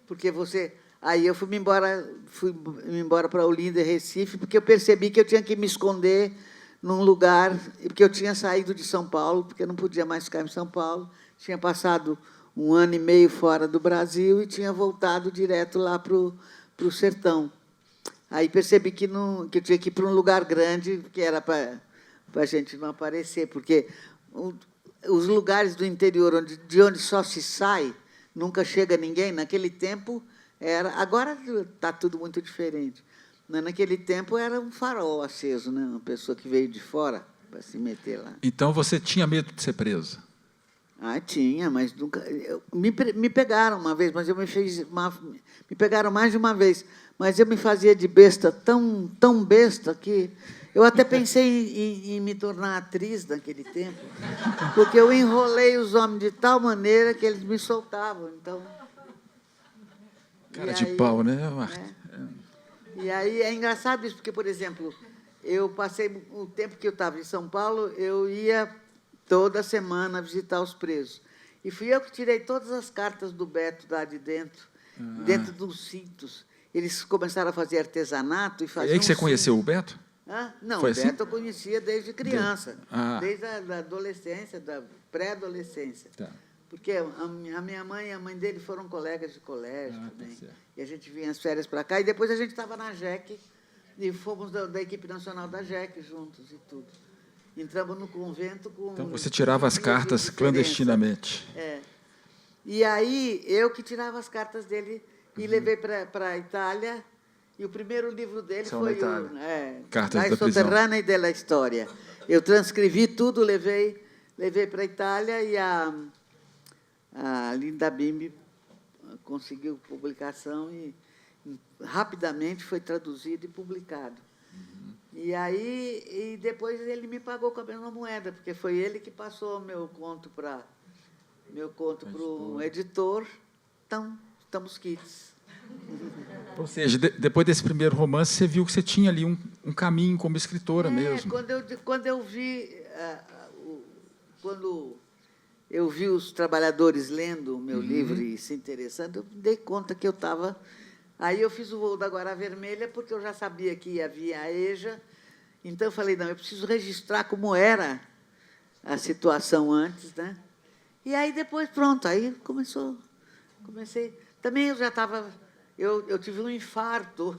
Porque você... Aí eu fui embora para Olinda e Recife, porque eu percebi que eu tinha que me esconder num lugar, porque eu tinha saído de São Paulo, porque eu não podia mais ficar em São Paulo, tinha passado 1 ano e meio fora do Brasil e tinha voltado direto lá para o sertão. Aí percebi que eu tinha que ir para um lugar grande, que era para a gente não aparecer, porque os lugares do interior de onde só se sai, nunca chega ninguém. Naquele tempo, agora está tudo muito diferente. Mas, naquele tempo, era um farol aceso, né? Uma pessoa que veio de fora para se meter lá. Então, você tinha medo de ser presa? Tinha, mas nunca... Me pegaram uma vez, mas me pegaram mais de uma vez, mas eu me fazia de besta, tão besta, que eu até pensei em me tornar atriz naquele tempo, porque eu enrolei os homens de tal maneira que eles me soltavam. Então, cara de pau, né, Marta? E aí é engraçado isso, porque, por exemplo, eu passei o tempo que eu estava em São Paulo, eu ia toda semana visitar os presos. E fui eu que tirei todas as cartas do Beto lá de dentro, dentro dos cintos. Eles começaram a fazer artesanato e faziam... E aí que você conheceu o Beto? Não, foi o Beto assim? eu conhecia desde criança, desde a adolescência, da pré-adolescência. Tá. Porque a minha mãe e a mãe dele foram colegas de colégio também. Tá, e a gente vinha as férias para cá. E depois a gente estava na JEC, e fomos da equipe nacional da JEC juntos e tudo. Entramos no convento com... Então, você tirava as cartas clandestinamente. E aí, eu que tirava as cartas dele e levei para a Itália. E o primeiro livro dele foi o Cartas da Sotterranea e della Storia. Eu transcrevi tudo, levei para a Itália e a Linda Bimbi conseguiu publicação e rapidamente foi traduzido e publicado. E aí, depois ele me pagou com a mesma moeda, porque foi ele que passou meu conto para o editor. Então, estamos quites. Ou seja, depois desse primeiro romance, você viu que você tinha ali um caminho como escritora mesmo. Quando eu vi os trabalhadores lendo o meu livro e se interessando, eu me dei conta que eu estava... Aí eu fiz o voo da Guará Vermelha, porque eu já sabia que ia vir a EJA. Então, eu falei, não, eu preciso registrar como era a situação antes, né? E aí, depois, pronto, aí comecei... Também eu já estava... Eu tive um infarto.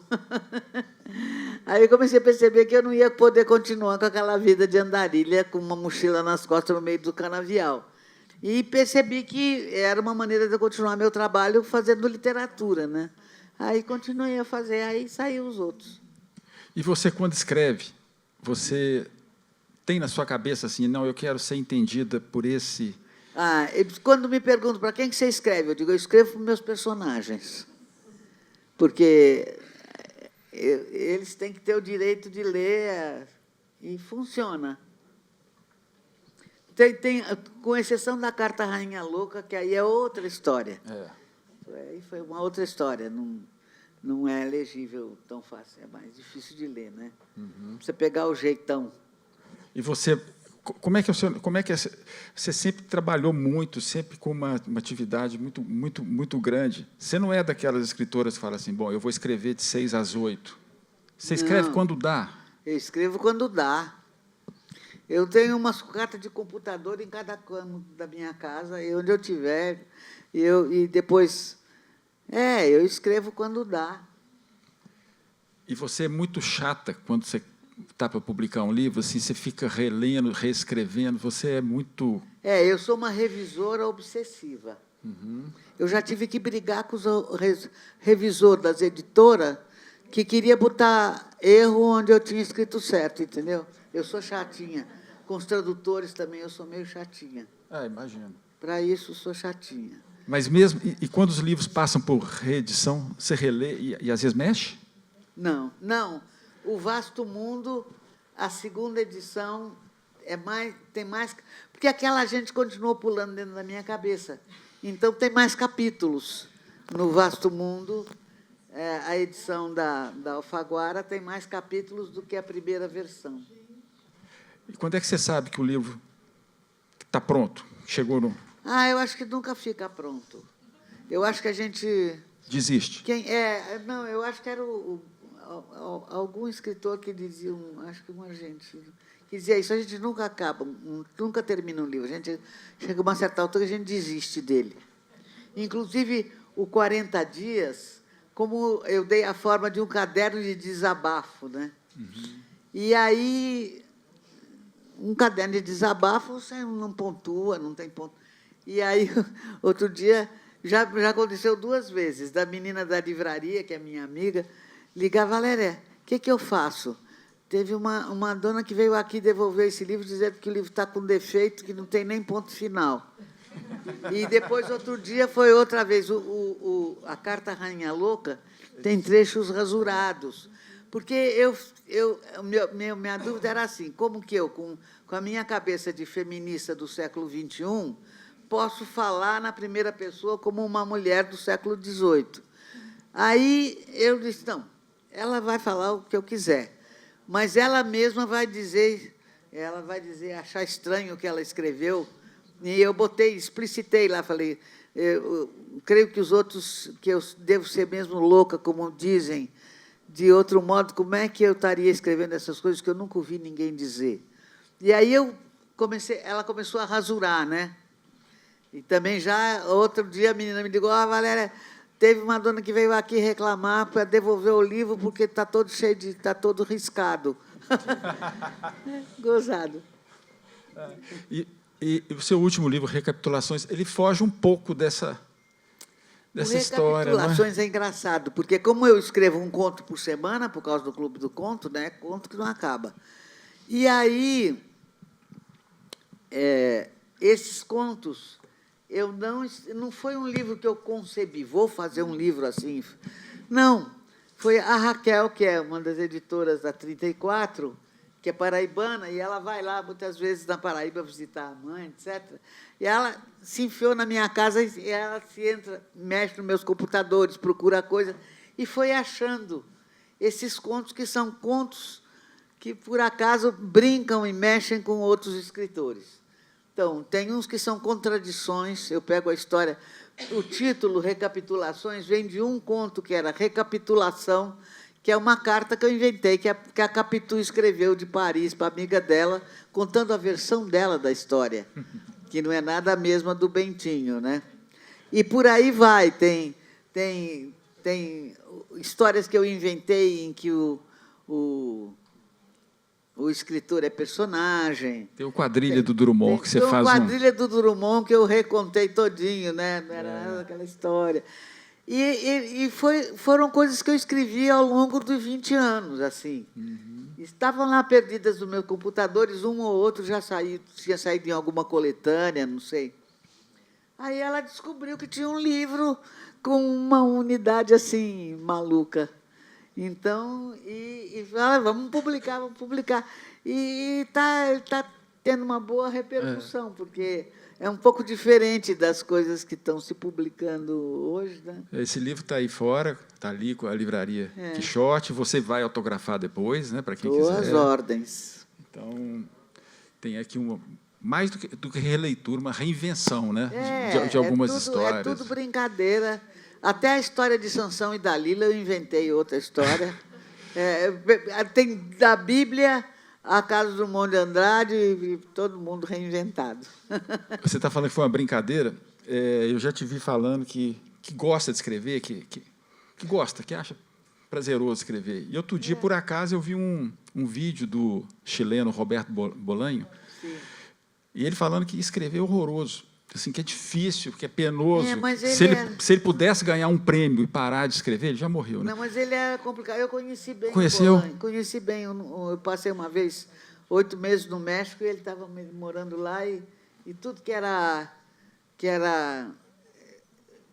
Aí eu comecei a perceber que eu não ia poder continuar com aquela vida de andarilha, com uma mochila nas costas no meio do canavial. E percebi que era uma maneira de eu continuar meu trabalho fazendo literatura, né? Aí continuei a fazer, aí saíram os outros. E você, quando escreve, você tem na sua cabeça assim, não, eu quero ser entendida por esse... Quando me perguntam para quem que você escreve, eu digo, eu escrevo para meus personagens. Porque eles têm que ter o direito de ler e funciona. Com exceção da Carta Rainha Louca, que aí é outra história. Aí foi uma outra história, não é legível tão fácil, é mais difícil de ler, né? Você pegar o jeitão. E você, como é que você sempre trabalhou muito, sempre com uma atividade muito grande? Você não é daquelas escritoras que falam assim, bom, eu vou escrever de 6 às 8. Você escreve quando dá? Eu escrevo quando dá. Eu tenho umas cartas de computador em cada canto da minha casa, e onde eu estiver, e depois... eu escrevo quando dá. E você é muito chata quando você está para publicar um livro, assim, você fica relendo, reescrevendo, você é muito... Eu sou uma revisora obsessiva. Eu já tive que brigar com os revisor das editoras que queria botar erro onde eu tinha escrito certo, entendeu? Eu sou chatinha. Com os tradutores também eu sou meio chatinha. Imagino. Para isso, sou chatinha. Mas mesmo... E quando os livros passam por reedição, você relê e às vezes mexe? Não, não. O Vasto Mundo, a segunda edição, tem mais... Porque aquela gente continuou pulando dentro da minha cabeça. Então, tem mais capítulos. No Vasto Mundo, a edição da Alfaguara tem mais capítulos do que a primeira versão. E quando é que você sabe que o livro está pronto? Chegou no... Eu acho que nunca fica pronto. Eu acho que a gente... Desiste? Não, eu acho que era algum escritor que dizia, acho que um argentino, que dizia isso: a gente nunca acaba, nunca termina um livro. A gente chega a uma certa altura, a gente desiste dele. Inclusive, o 40 Dias, como eu dei a forma de um caderno de desabafo, né? Uhum. E aí, um caderno de desabafo, você não pontua, não tem ponto. E aí, outro dia, já aconteceu 2 vezes, da menina da livraria, que é minha amiga, ligar: Valéria, o que eu faço? Teve uma dona que veio aqui devolver esse livro, dizendo que o livro está com defeito, que não tem nem ponto final. E depois, outro dia, foi outra vez. A Carta Rainha Louca tem trechos rasurados. Porque minha dúvida era assim: como que eu, com a minha cabeça de feminista do século XXI, posso falar na primeira pessoa como uma mulher do século XVIII? Aí eu disse: não, ela vai falar o que eu quiser, mas ela mesma vai dizer, achar estranho o que ela escreveu. E eu explicitei lá, falei: eu creio que os outros, que eu devo ser mesmo louca, como dizem. De outro modo, como é que eu estaria escrevendo essas coisas que eu nunca ouvi ninguém dizer? E aí ela começou a rasurar, né? E também já, outro dia, a menina me ligou: Valéria, teve uma dona que veio aqui reclamar para devolver o livro porque está todo cheio está todo riscado. Gozado. E o seu último livro, Recapitulações, ele foge um pouco dessa história. Recapitulações é engraçado, porque como eu escrevo um conto por semana, por causa do Clube do Conto, né, conto que não acaba. E aí, esses contos, não foi um livro que eu concebi, vou fazer um livro assim. Não, foi a Raquel, que é uma das editoras da 34, que é paraibana, e ela vai lá, muitas vezes, na Paraíba, visitar a mãe, etc. E ela se enfiou na minha casa, e ela mexe nos meus computadores, procura coisa, e foi achando esses contos, que são contos que, por acaso, brincam e mexem com outros escritores. Então, tem uns que são contradições. Eu pego a história... O título, Recapitulações, vem de um conto que era Recapitulação, que é uma carta que eu inventei, que a Capitu escreveu de Paris para a amiga dela, contando a versão dela da história, que não é nada a mesma do Bentinho, né? E por aí vai. Tem histórias que eu inventei em que o escritor é personagem. Tem o Quadrilha do Drummond, que você faz. Tem o Quadrilha do Drummond, que eu recontei todinho, né? Não era nada daquela história. E foram coisas que eu escrevi ao longo dos 20 anos, assim. Uhum. Estavam lá perdidas nos meus computadores, um ou outro tinha saído em alguma coletânea, não sei. Aí ela descobriu que tinha um livro com uma unidade assim, maluca. Então, vamos publicar. E está tendo uma boa repercussão, porque é um pouco diferente das coisas que estão se publicando hoje, né? Esse livro está aí fora, está ali com a livraria Quixote. Você vai autografar depois, né, para quem quiser. As ordens. Então, tem aqui mais do que releitura, uma reinvenção, né, de algumas histórias. É tudo brincadeira. Até a história de Sansão e Dalila eu inventei outra história. Tem da Bíblia a Carlos Drummond de Andrade e todo mundo reinventado. Você está falando que foi uma brincadeira. Eu já te vi falando que gosta de escrever, que gosta, que acha prazeroso escrever. E outro dia, por acaso, eu vi um vídeo do chileno Roberto Bolanho, e ele falando que escrever é horroroso. assim, que é difícil, que é penoso. mas Se ele pudesse ganhar um prêmio e parar de escrever, ele já morreu, né? Não, mas ele é complicado. Eu conheci bem Conheceu? o Polanyi. Conheci bem. Eu passei uma vez 8 meses no México e ele estava morando lá e tudo que era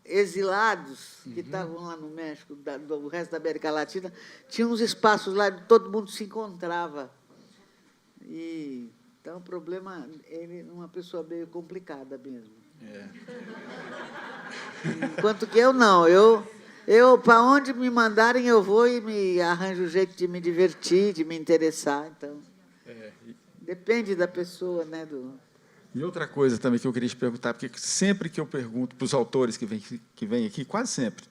exilados que estavam lá no México, do resto da América Latina, tinha uns espaços lá onde todo mundo se encontrava. Então, o problema, ele é uma pessoa meio complicada mesmo. Enquanto que eu não. Eu para onde me mandarem, eu vou e me arranjo o jeito de me divertir, de me interessar. Então, depende da pessoa, né? E outra coisa também que eu queria te perguntar, porque sempre que eu pergunto para os autores que vêm aqui, quase sempre,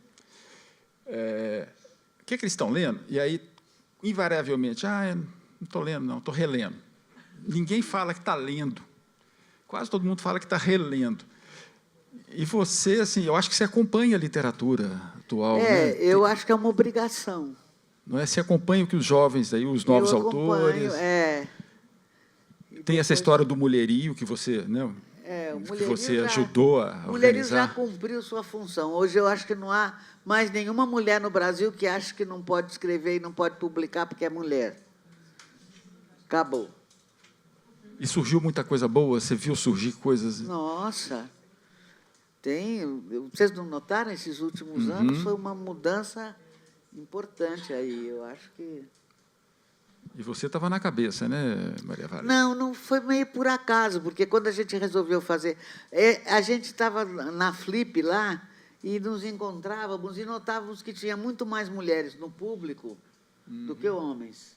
o que eles estão lendo? E aí, invariavelmente, eu não estou lendo, não, estou relendo. Ninguém fala que está lendo. Quase todo mundo fala que está relendo. E você, assim, eu acho que você acompanha a literatura atual. Né? Eu acho que é uma obrigação. Não é? Você acompanha o que os jovens, aí, os novos autores. Tem essa história do mulherio que você, né, que você ajudou a organizar. O mulherio já cumpriu sua função. Hoje eu acho que não há mais nenhuma mulher no Brasil que acha que não pode escrever e não pode publicar porque é mulher. Acabou. E surgiu muita coisa boa? Você viu surgir coisas... Nossa! Vocês não notaram esses últimos anos? Foi uma mudança importante aí, eu acho que... E você estava na cabeça, né, Maria Valéria? Não foi meio por acaso, porque quando a gente resolveu fazer... a gente estava na Flip lá e nos encontrávamos e notávamos que tinha muito mais mulheres no público do que homens.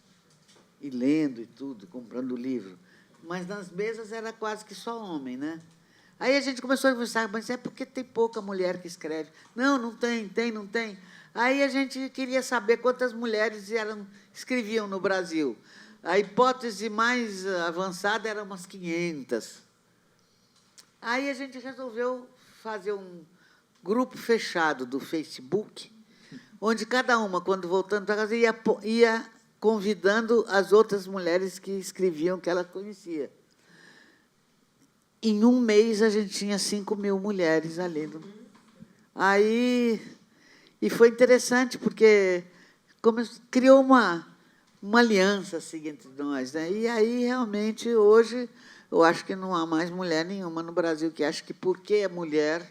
E lendo e tudo, comprando livro. Mas nas mesas era quase que só homem, né? Aí a gente começou a pensar, mas é porque tem pouca mulher que escreve. Não tem. Aí a gente queria saber quantas mulheres escreviam no Brasil. A hipótese mais avançada era umas 500. Aí a gente resolveu fazer um grupo fechado do Facebook, onde cada uma, quando voltando para casa, ia convidando as outras mulheres que escreviam, que ela conhecia. Em um mês, a gente tinha 5.000 mulheres ali. E foi interessante, porque criou uma aliança assim, entre nós. Né? E aí, realmente, hoje, eu acho que não há mais mulher nenhuma no Brasil que acha que, porque é mulher,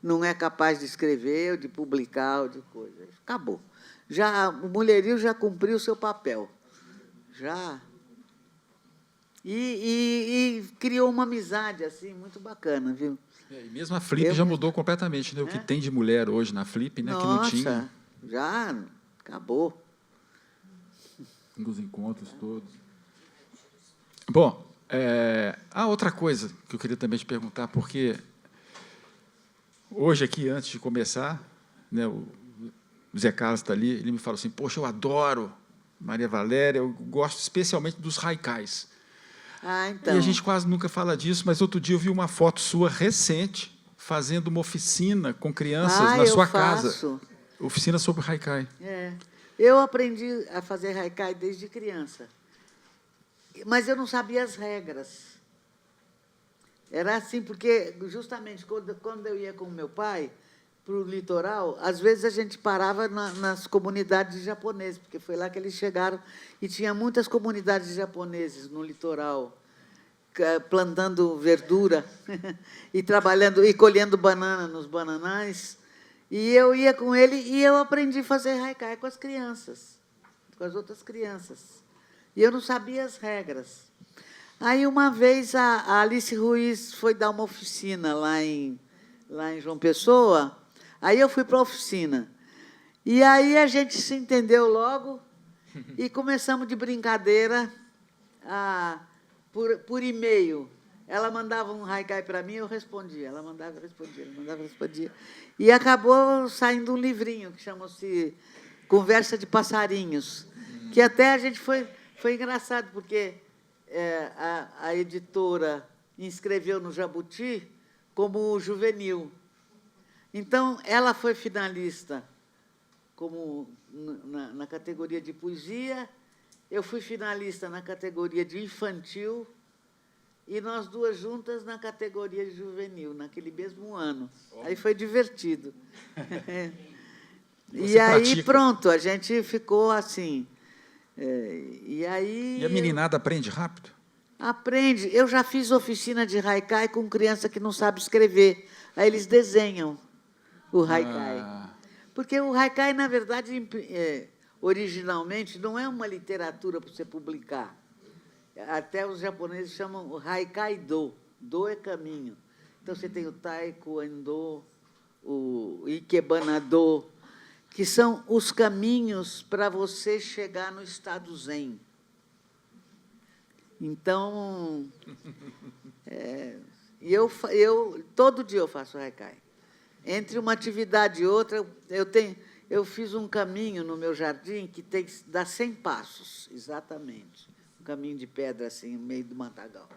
não é capaz de escrever, ou de publicar, ou de coisa. Acabou. O mulherio já cumpriu o seu papel. Já. E criou uma amizade assim muito bacana, viu? E mesmo a Flip já mudou completamente, né? O que tem de mulher hoje na Flip, né? Nossa, que não tinha. Já acabou. Dos encontros todos. Bom, outra coisa que eu queria também te perguntar, porque hoje aqui, antes de começar, né, o Zé Carlos está ali, ele me falou assim, poxa, eu adoro Maria Valéria, eu gosto especialmente dos haikais. Então. E a gente quase nunca fala disso, mas outro dia eu vi uma foto sua recente, fazendo uma oficina com crianças na sua casa. Oficina sobre haikai. Eu aprendi a fazer haikai desde criança, mas eu não sabia as regras. Era assim, porque, justamente, quando eu ia com o meu pai para o litoral, às vezes a gente parava nas comunidades japonesas, porque foi lá que eles chegaram, e tinha muitas comunidades japonesas no litoral, plantando verdura e trabalhando e colhendo banana nos bananais. E eu ia com ele e eu aprendi a fazer haikai com as crianças, com as outras crianças. E eu não sabia as regras. Aí, uma vez, a Alice Ruiz foi dar uma oficina lá em João Pessoa. Aí eu fui para a oficina. E aí a gente se entendeu logo e começamos de brincadeira por e-mail. Ela mandava um haikai para mim, eu respondia. Ela mandava, eu respondia. Ela mandava, eu respondia. E acabou saindo um livrinho que chama-se Conversa de Passarinhos, que até a gente foi engraçado, porque a editora inscreveu no Jabuti como juvenil. Então, ela foi finalista na categoria de poesia, eu fui finalista na categoria de infantil e nós duas juntas na categoria de juvenil, naquele mesmo ano. Aí foi divertido. E aí, pratica. pronto, a gente ficou assim. E aí... E a meninada aprende rápido? Aprende. Eu já fiz oficina de haikai com criança que não sabe escrever. Aí eles desenham o haikai. Porque o haikai, na verdade, originalmente, não é uma literatura para você publicar. Até os japoneses chamam o haikai-do. Do é caminho. Então, você tem o taekwondo, o ikebana-do, que são os caminhos para você chegar no estado zen. Então, todo dia eu faço haikai. Entre uma atividade e outra, eu fiz um caminho no meu jardim que dá 100 passos, exatamente. Um caminho de pedra, assim, no meio do matagal.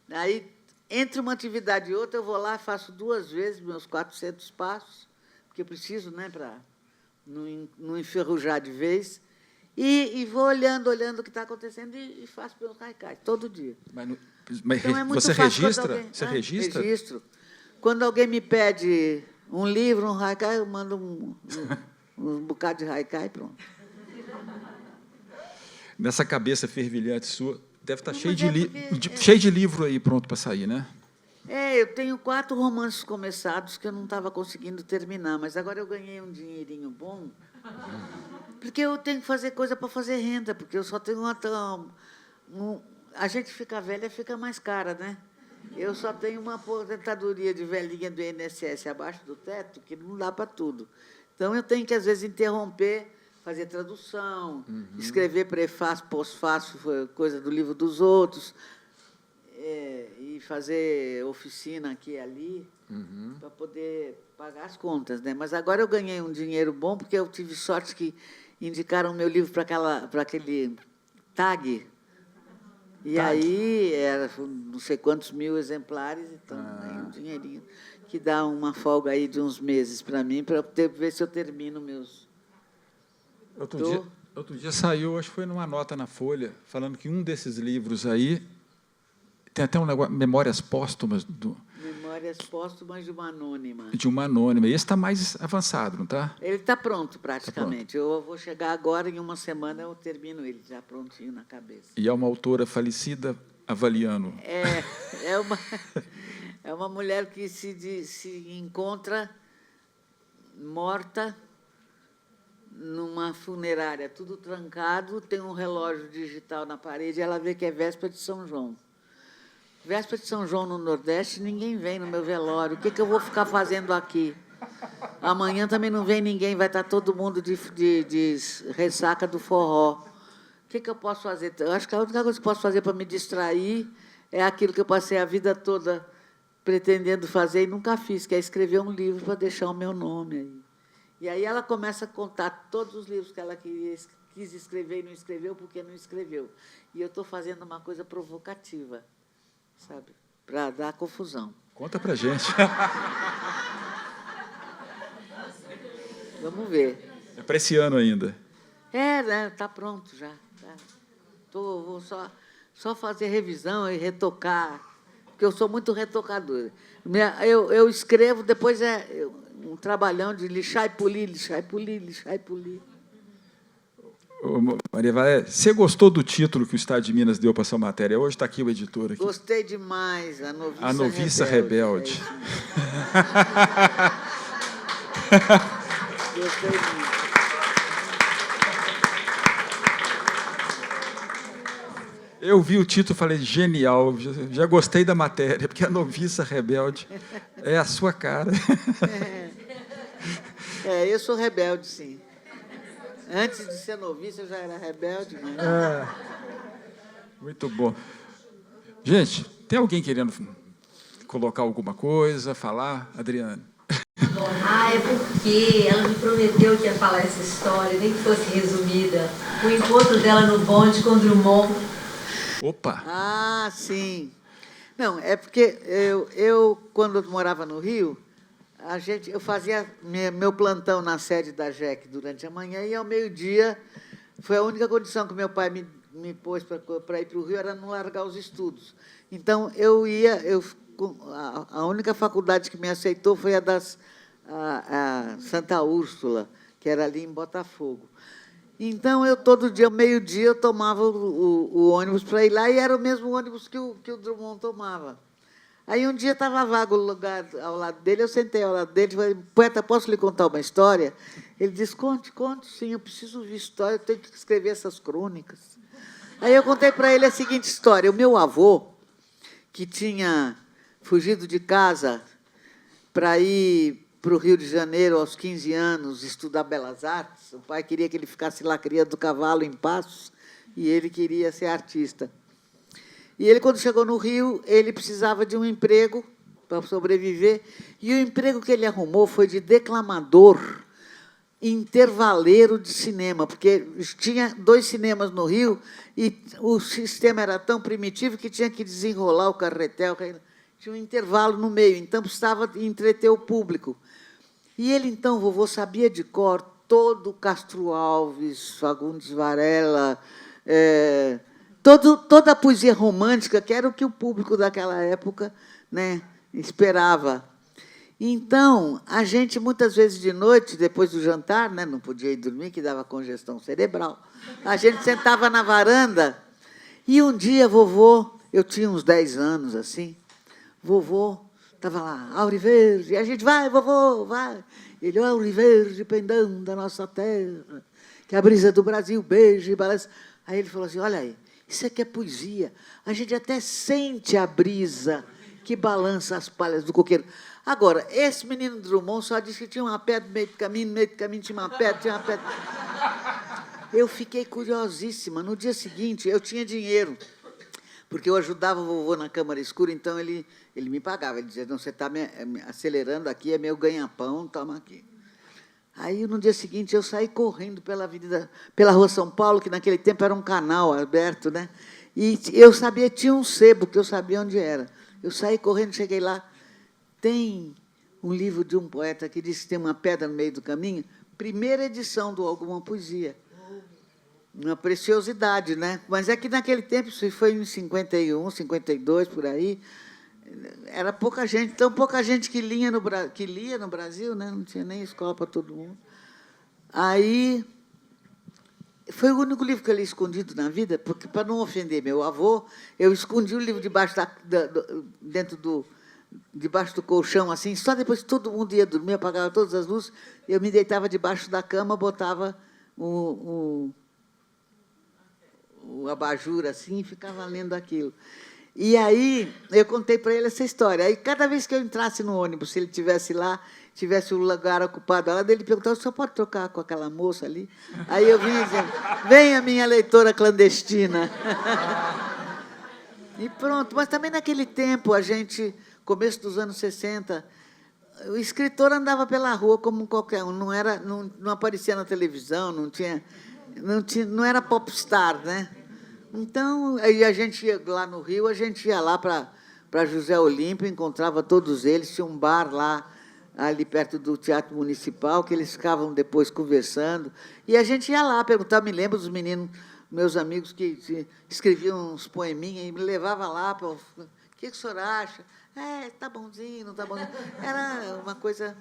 Aí, entre uma atividade e outra, eu vou lá e faço 2 vezes meus 400 passos, porque eu preciso, né, para não enferrujar de vez, e vou olhando o que está acontecendo e faço meus haikais, todo dia. Mas Então, é muito você fácil registra? Você registra? Registro. Quando alguém me pede um livro, um haikai, eu mando um bocado de haikai e pronto. Nessa cabeça fervilhante sua, deve estar cheio de livro aí pronto para sair, né? Eu tenho 4 romances começados que eu não estava conseguindo terminar, mas agora eu ganhei um dinheirinho bom, porque eu tenho que fazer coisa para fazer renda, porque eu só tenho a gente fica velha, fica mais cara, né? Eu só tenho uma aposentadoria de velhinha do INSS abaixo do teto, que não dá para tudo. Então, eu tenho que, às vezes, interromper, fazer tradução, escrever prefácio, pós-fácio, coisa do livro dos outros, e fazer oficina aqui e ali, para poder pagar as contas, né? Mas agora eu ganhei um dinheiro bom, porque eu tive sorte que indicaram meu livro para aquele TAG. E aí, era não sei quantos mil exemplares, então ganhei um dinheirinho que dá uma folga aí de uns meses para mim, para ver se eu termino meus... Outro dia saiu, acho que foi numa nota na Folha, falando que um desses livros aí tem até um negócio, Memórias Póstumas. Memórias Póstumas de uma Anônima. De uma anônima. E esse está mais avançado, não está? Ele está pronto, praticamente. Tá pronto. Eu vou chegar agora, em uma semana eu termino ele, já prontinho na cabeça. E é uma autora falecida avaliando. É uma mulher que se encontra morta numa funerária, tudo trancado, tem um relógio digital na parede, e ela vê que é véspera de São João. Véspera de São João no Nordeste, ninguém vem no meu velório. O que eu vou ficar fazendo aqui? Amanhã também não vem ninguém, vai estar todo mundo de ressaca do forró. O que eu posso fazer? Eu acho que a única coisa que eu posso fazer para me distrair é aquilo que eu passei a vida toda pretendendo fazer e nunca fiz, que é escrever um livro para deixar o meu nome aí. E aí ela começa a contar todos os livros que ela quis escrever e não escreveu, porque não escreveu. E eu estou fazendo uma coisa provocativa, sabe? Para dar confusão. Conta para gente. Vamos ver. É para esse ano ainda. Né? Está pronto já. Tá. Vou só fazer revisão e retocar, porque eu sou muito retocadora. Eu escrevo, depois um trabalhão de lixar e polir, lixar e polir, lixar e polir. Maria Valéria, você gostou do título que o Estado de Minas deu para essa matéria? Hoje está aqui o editor. Aqui. Gostei demais, A Noviça Rebelde. Gostei muito. Eu vi o título e falei, genial, já gostei da matéria, porque a Noviça Rebelde é a sua cara. Eu sou rebelde, sim. Antes de ser noviça, eu já era rebelde. Mas... Muito bom. Gente, tem alguém querendo colocar alguma coisa, falar? Adriane? É porque ela me prometeu que ia falar essa história, nem que fosse resumida. O encontro dela no bonde com Drummond. Opa! Sim. Não, é porque eu quando eu morava no Rio, eu fazia meu plantão na sede da JEC durante a manhã e, ao meio-dia, foi a única condição que meu pai me pôs para ir para o Rio era não largar os estudos. Então, a única faculdade que me aceitou foi a Santa Úrsula, que era ali em Botafogo. Então, todo dia, meio-dia, eu tomava o ônibus para ir lá, e era o mesmo ônibus que o Drummond tomava. Aí, um dia, estava vago o lugar ao lado dele, eu sentei ao lado dele e falei, poeta, posso lhe contar uma história? Ele disse, conte, sim, eu preciso ouvir história, eu tenho que escrever essas crônicas. Aí eu contei para ele a seguinte história. O meu avô, que tinha fugido de casa para ir para o Rio de Janeiro aos 15 anos, estudar Belas Artes, o pai queria que ele ficasse lá criando cavalo em Passos, e ele queria ser artista. E ele, quando chegou no Rio, ele precisava de um emprego para sobreviver, e o emprego que ele arrumou foi de declamador intervaleiro de cinema, porque tinha 2 cinemas no Rio e o sistema era tão primitivo que tinha que desenrolar o carretel, tinha um intervalo no meio, então precisava entreter o público. E ele, então, vovô, sabia de cor todo Castro Alves, Fagundes Varela, toda a poesia romântica, que era o que o público daquela época, né, esperava. Então, a gente, muitas vezes de noite, depois do jantar, né, não podia ir dormir, que dava congestão cerebral, a gente sentava na varanda, e um dia, vovô, eu tinha uns 10 anos, assim, vovô estava lá, Auriverde, e a gente, vai, vovô, vai. Ele, Auriverde, pendão da nossa terra, que a brisa do Brasil beija e balança. Aí ele falou assim, olha aí, isso aqui é poesia, a gente até sente a brisa que balança as palhas do coqueiro. Agora, esse menino Drummond só disse que tinha uma pedra no meio do caminho tinha uma pedra. Eu fiquei curiosíssima. No dia seguinte, eu tinha dinheiro, porque eu ajudava o vovô na Câmara Escura, então ele me pagava. Ele dizia, não, você está me acelerando aqui, é meu ganha-pão, toma aqui. Aí, no dia seguinte, eu saí correndo pela Rua São Paulo, que naquele tempo era um canal aberto, né? E eu sabia, tinha um sebo, que eu sabia onde era. Eu saí correndo, cheguei lá. Tem um livro de um poeta que diz que tem uma pedra no meio do caminho, primeira edição do Alguma Poesia. Uma preciosidade, né? Mas é que naquele tempo, isso foi em 51, 52, por aí, era pouca gente, tão pouca gente que lia no Brasil, né? Não tinha nem escola para todo mundo. Aí, foi o único livro que eu li escondido na vida, porque, para não ofender meu avô, eu escondi o livro debaixo do colchão, assim, só depois que todo mundo ia dormir, apagava todas as luzes, eu me deitava debaixo da cama, botava o abajur, assim, e ficava lendo aquilo. E aí, eu contei para ele essa história. Aí, cada vez que eu entrasse no ônibus, se ele estivesse lá, tivesse o lugar ocupado lá, ele perguntava, o senhor pode trocar com aquela moça ali? Aí eu vinha dizendo, venha, minha leitora clandestina. E pronto. Mas também, naquele tempo, a gente, começo dos anos 60, o escritor andava pela rua como qualquer um, não aparecia na televisão, não era popstar, né? Então, aí a gente ia lá no Rio, a gente ia lá para José Olímpio, encontrava todos eles, tinha um bar lá, ali perto do Teatro Municipal, que eles ficavam depois conversando, e a gente ia lá perguntar, me lembro dos meninos, meus amigos, que escreviam uns poeminhas, e me levava lá, o que o senhor acha? Tá bonzinho, não tá bonzinho. Era uma coisa...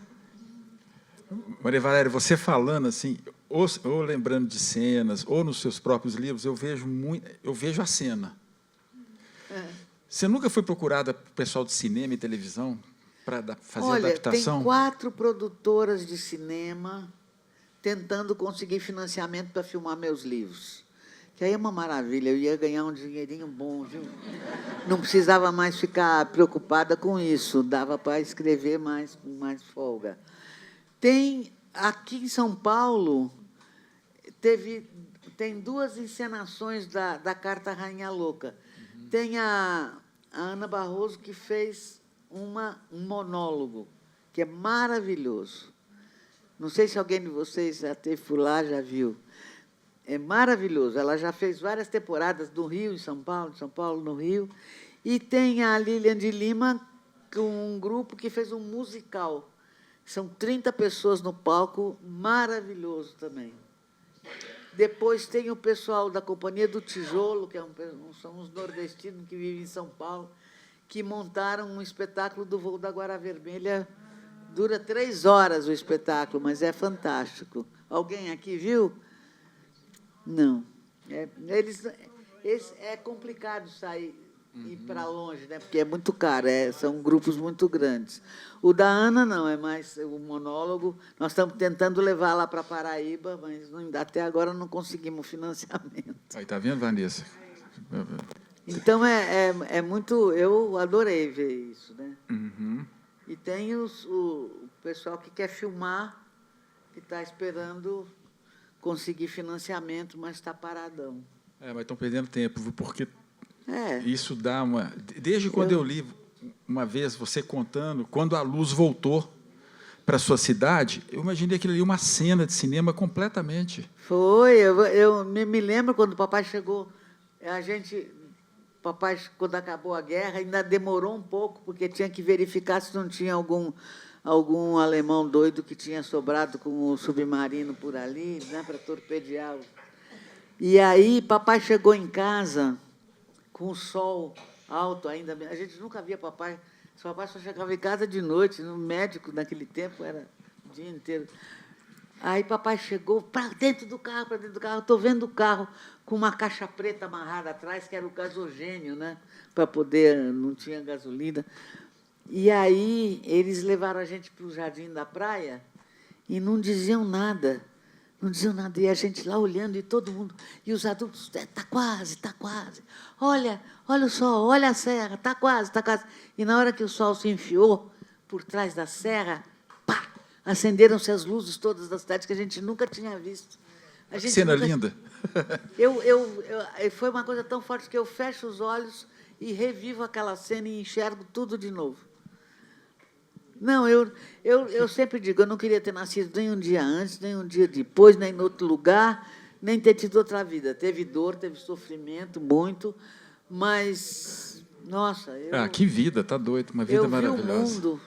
Maria Valéria, você falando assim, ou lembrando de cenas, ou nos seus próprios livros, eu vejo a cena. Você nunca foi procurada pelo pessoal de cinema e televisão para fazer adaptação? Tem 4 produtoras de cinema tentando conseguir financiamento para filmar meus livros. Que aí é uma maravilha, eu ia ganhar um dinheirinho bom, viu? Não precisava mais ficar preocupada com isso, dava para escrever com mais folga. Aqui em São Paulo, tem 2 encenações da Carta Rainha Louca. Tem a Ana Barroso, que fez um monólogo, que é maravilhoso. Não sei se alguém de vocês já esteve por lá, já viu. É maravilhoso. Ela já fez várias temporadas no Rio, em São Paulo, no Rio. E tem a Lilian de Lima, com um grupo que fez um musical. São 30 pessoas no palco, maravilhoso também. Depois tem o pessoal da Companhia do Tijolo, que são os nordestinos que vivem em São Paulo, que montaram um espetáculo do voo da Guara Vermelha. Dura 3 horas o espetáculo, mas é fantástico. Alguém aqui viu? Não. É complicado sair, ir para longe, né? Porque é muito caro, são grupos muito grandes. O da Ana não, é mais o monólogo. Nós estamos tentando levar lá para Paraíba, mas até agora não conseguimos financiamento. Aí, está vendo, Vanessa? Então, é muito... Eu adorei ver isso, né? Uhum. E tem o pessoal que quer filmar, que está esperando conseguir financiamento, mas está paradão. Mas estão perdendo tempo, porque isso dá uma... Desde quando eu li, uma vez, você contando, quando a luz voltou para a sua cidade, eu imaginei aquilo ali uma cena de cinema completamente. Foi. Eu me lembro quando o papai chegou, papai, quando acabou a guerra, ainda demorou um pouco, porque tinha que verificar se não tinha algum alemão doido que tinha sobrado com o submarino por ali, né, para torpedear. E aí, papai chegou em casa com o sol alto ainda. A gente nunca via papai. Papai só chegava em casa de noite. No médico, naquele tempo, era o dia inteiro. Aí, papai chegou para dentro do carro. Estou vendo o carro com uma caixa preta amarrada atrás, que era o gasogênio, né? Para poder... Não tinha gasolina. E aí, eles levaram a gente para o Jardim da Praia e não diziam nada. Não diziam nada. E a gente lá olhando, e todo mundo... E os adultos, está quase, está quase. Olha o sol, olha a serra, está quase, está quase. E, na hora que o sol se enfiou por trás da serra, pá! Acenderam-se as luzes todas da cidade que a gente nunca tinha visto. Cena linda. Foi uma coisa tão forte que eu fecho os olhos e revivo aquela cena e enxergo tudo de novo. Não, eu sempre digo, eu não queria ter nascido nem um dia antes, nem um dia depois, nem em outro lugar, nem ter tido outra vida. Teve dor, teve sofrimento, muito, mas, nossa... que vida, tá doido, uma vida maravilhosa.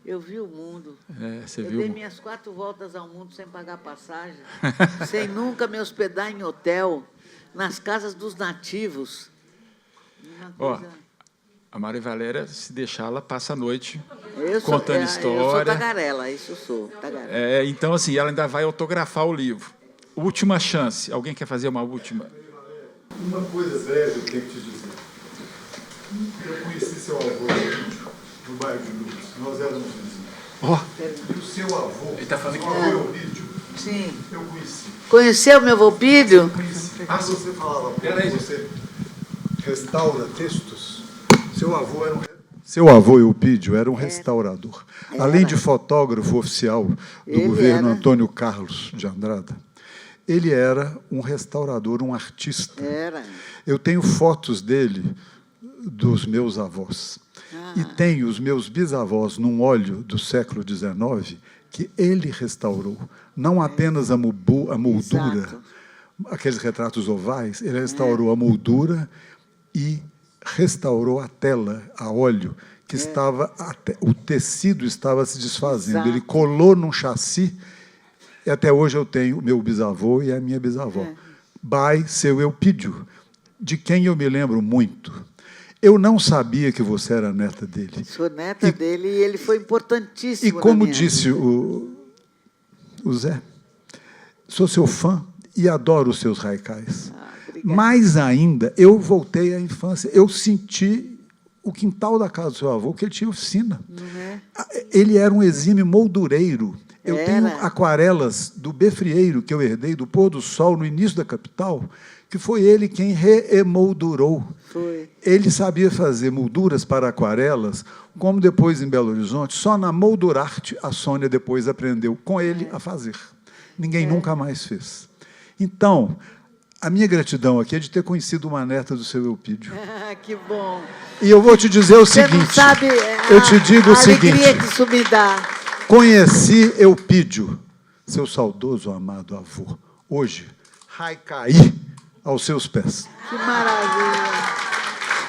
Eu vi o mundo. Você eu viu? dei minhas 4 voltas ao mundo sem pagar passagem, sem nunca me hospedar em hotel, nas casas dos nativos. A Maria Valéria, se deixar, ela passa a noite contando história. Eu sou tagarela, isso eu sou. Tagarela. Então, assim, ela ainda vai autografar o livro. Última chance. Alguém quer fazer uma última? Uma coisa breve eu tenho que te dizer. Eu conheci seu avô no bairro de Lourdes. Nós éramos vizinhos. E o seu avô, ele está falando seu avô Eupídio, sim. Eu conheci. Conheceu meu avô Eupídio? Conheci. Você falava, você restaura textos. Seu avô Eupídio era um restaurador. Além de fotógrafo oficial do governo Antônio Carlos de Andrada, ele era um restaurador, um artista. Eu tenho fotos dele, dos meus avós. E tenho os meus bisavós num óleo do século XIX que ele restaurou. Não apenas a moldura, aqueles retratos ovais, ele restaurou a moldura e restaurou a tela a óleo, que estava o tecido estava se desfazendo. Exato. Ele colou num chassi, e até hoje eu tenho o meu bisavô e a minha bisavó. By seu Eupídio, de quem eu me lembro muito. Eu não sabia que você era neta dele. Sou neta dele e ele foi importantíssimo. E como disse o Zé, sou seu fã e adoro os seus haikais. Mais ainda, eu voltei à infância. Eu senti o quintal da casa do seu avô, que ele tinha oficina. Ele era um exímio moldureiro. Eu tenho aquarelas do Befrieiro, que eu herdei do pôr do sol no início da capital, que foi ele quem reemoldurou. Ele sabia fazer molduras para aquarelas, como depois em Belo Horizonte, só na Moldurarte a Sônia depois aprendeu com ele a fazer. Ninguém nunca mais fez. Então, a minha gratidão aqui é de ter conhecido uma neta do seu Eupídio. Que bom. E eu vou te dizer o seguinte. Você não sabe eu te digo o seguinte. Alegria que isso me dá. Conheci Eupídio, seu saudoso amado avô. Hoje, haikai aos seus pés. Que maravilha.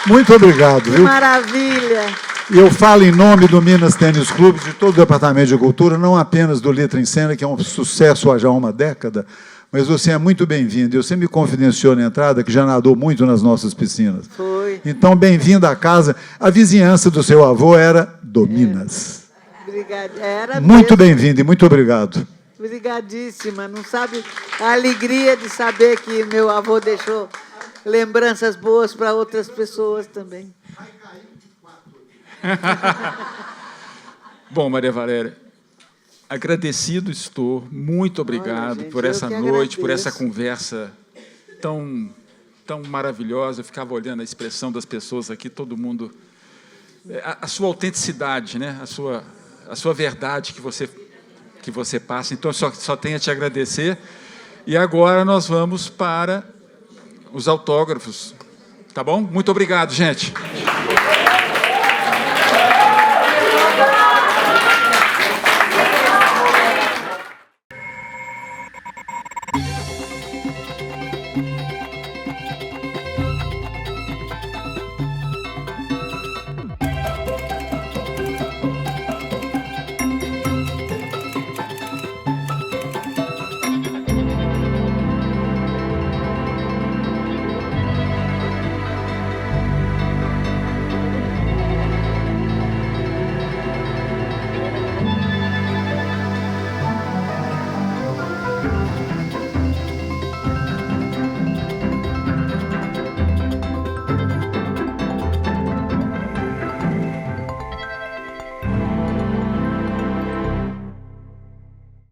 Muito obrigado. Que maravilha. E eu falo em nome do Minas Tênis Clube, de todo o Departamento de Cultura, não apenas do Letra em Cena, que é um sucesso há já uma década, Mas você é muito bem-vindo. Eu sempre me confidenciou na entrada que já nadou muito nas nossas piscinas. Foi. Então, bem-vindo à casa. A vizinhança do seu avô era do Minas. Obrigada. Era Muito mesmo. bem-vindo e muito obrigado. Obrigadíssima. Não sabe a alegria de saber que meu avô deixou lembranças boas para outras pessoas também. Bom, Maria Valéria, agradecido estou, muito obrigado. Olha, gente, por eu essa que noite, por essa agradeço. conversa tão maravilhosa. Eu ficava olhando a expressão das pessoas aqui, todo mundo... A sua autenticidade, né? a sua verdade que você passa. Então, só tenho a te agradecer. E agora nós vamos para os autógrafos. Tá bom? Muito obrigado, gente.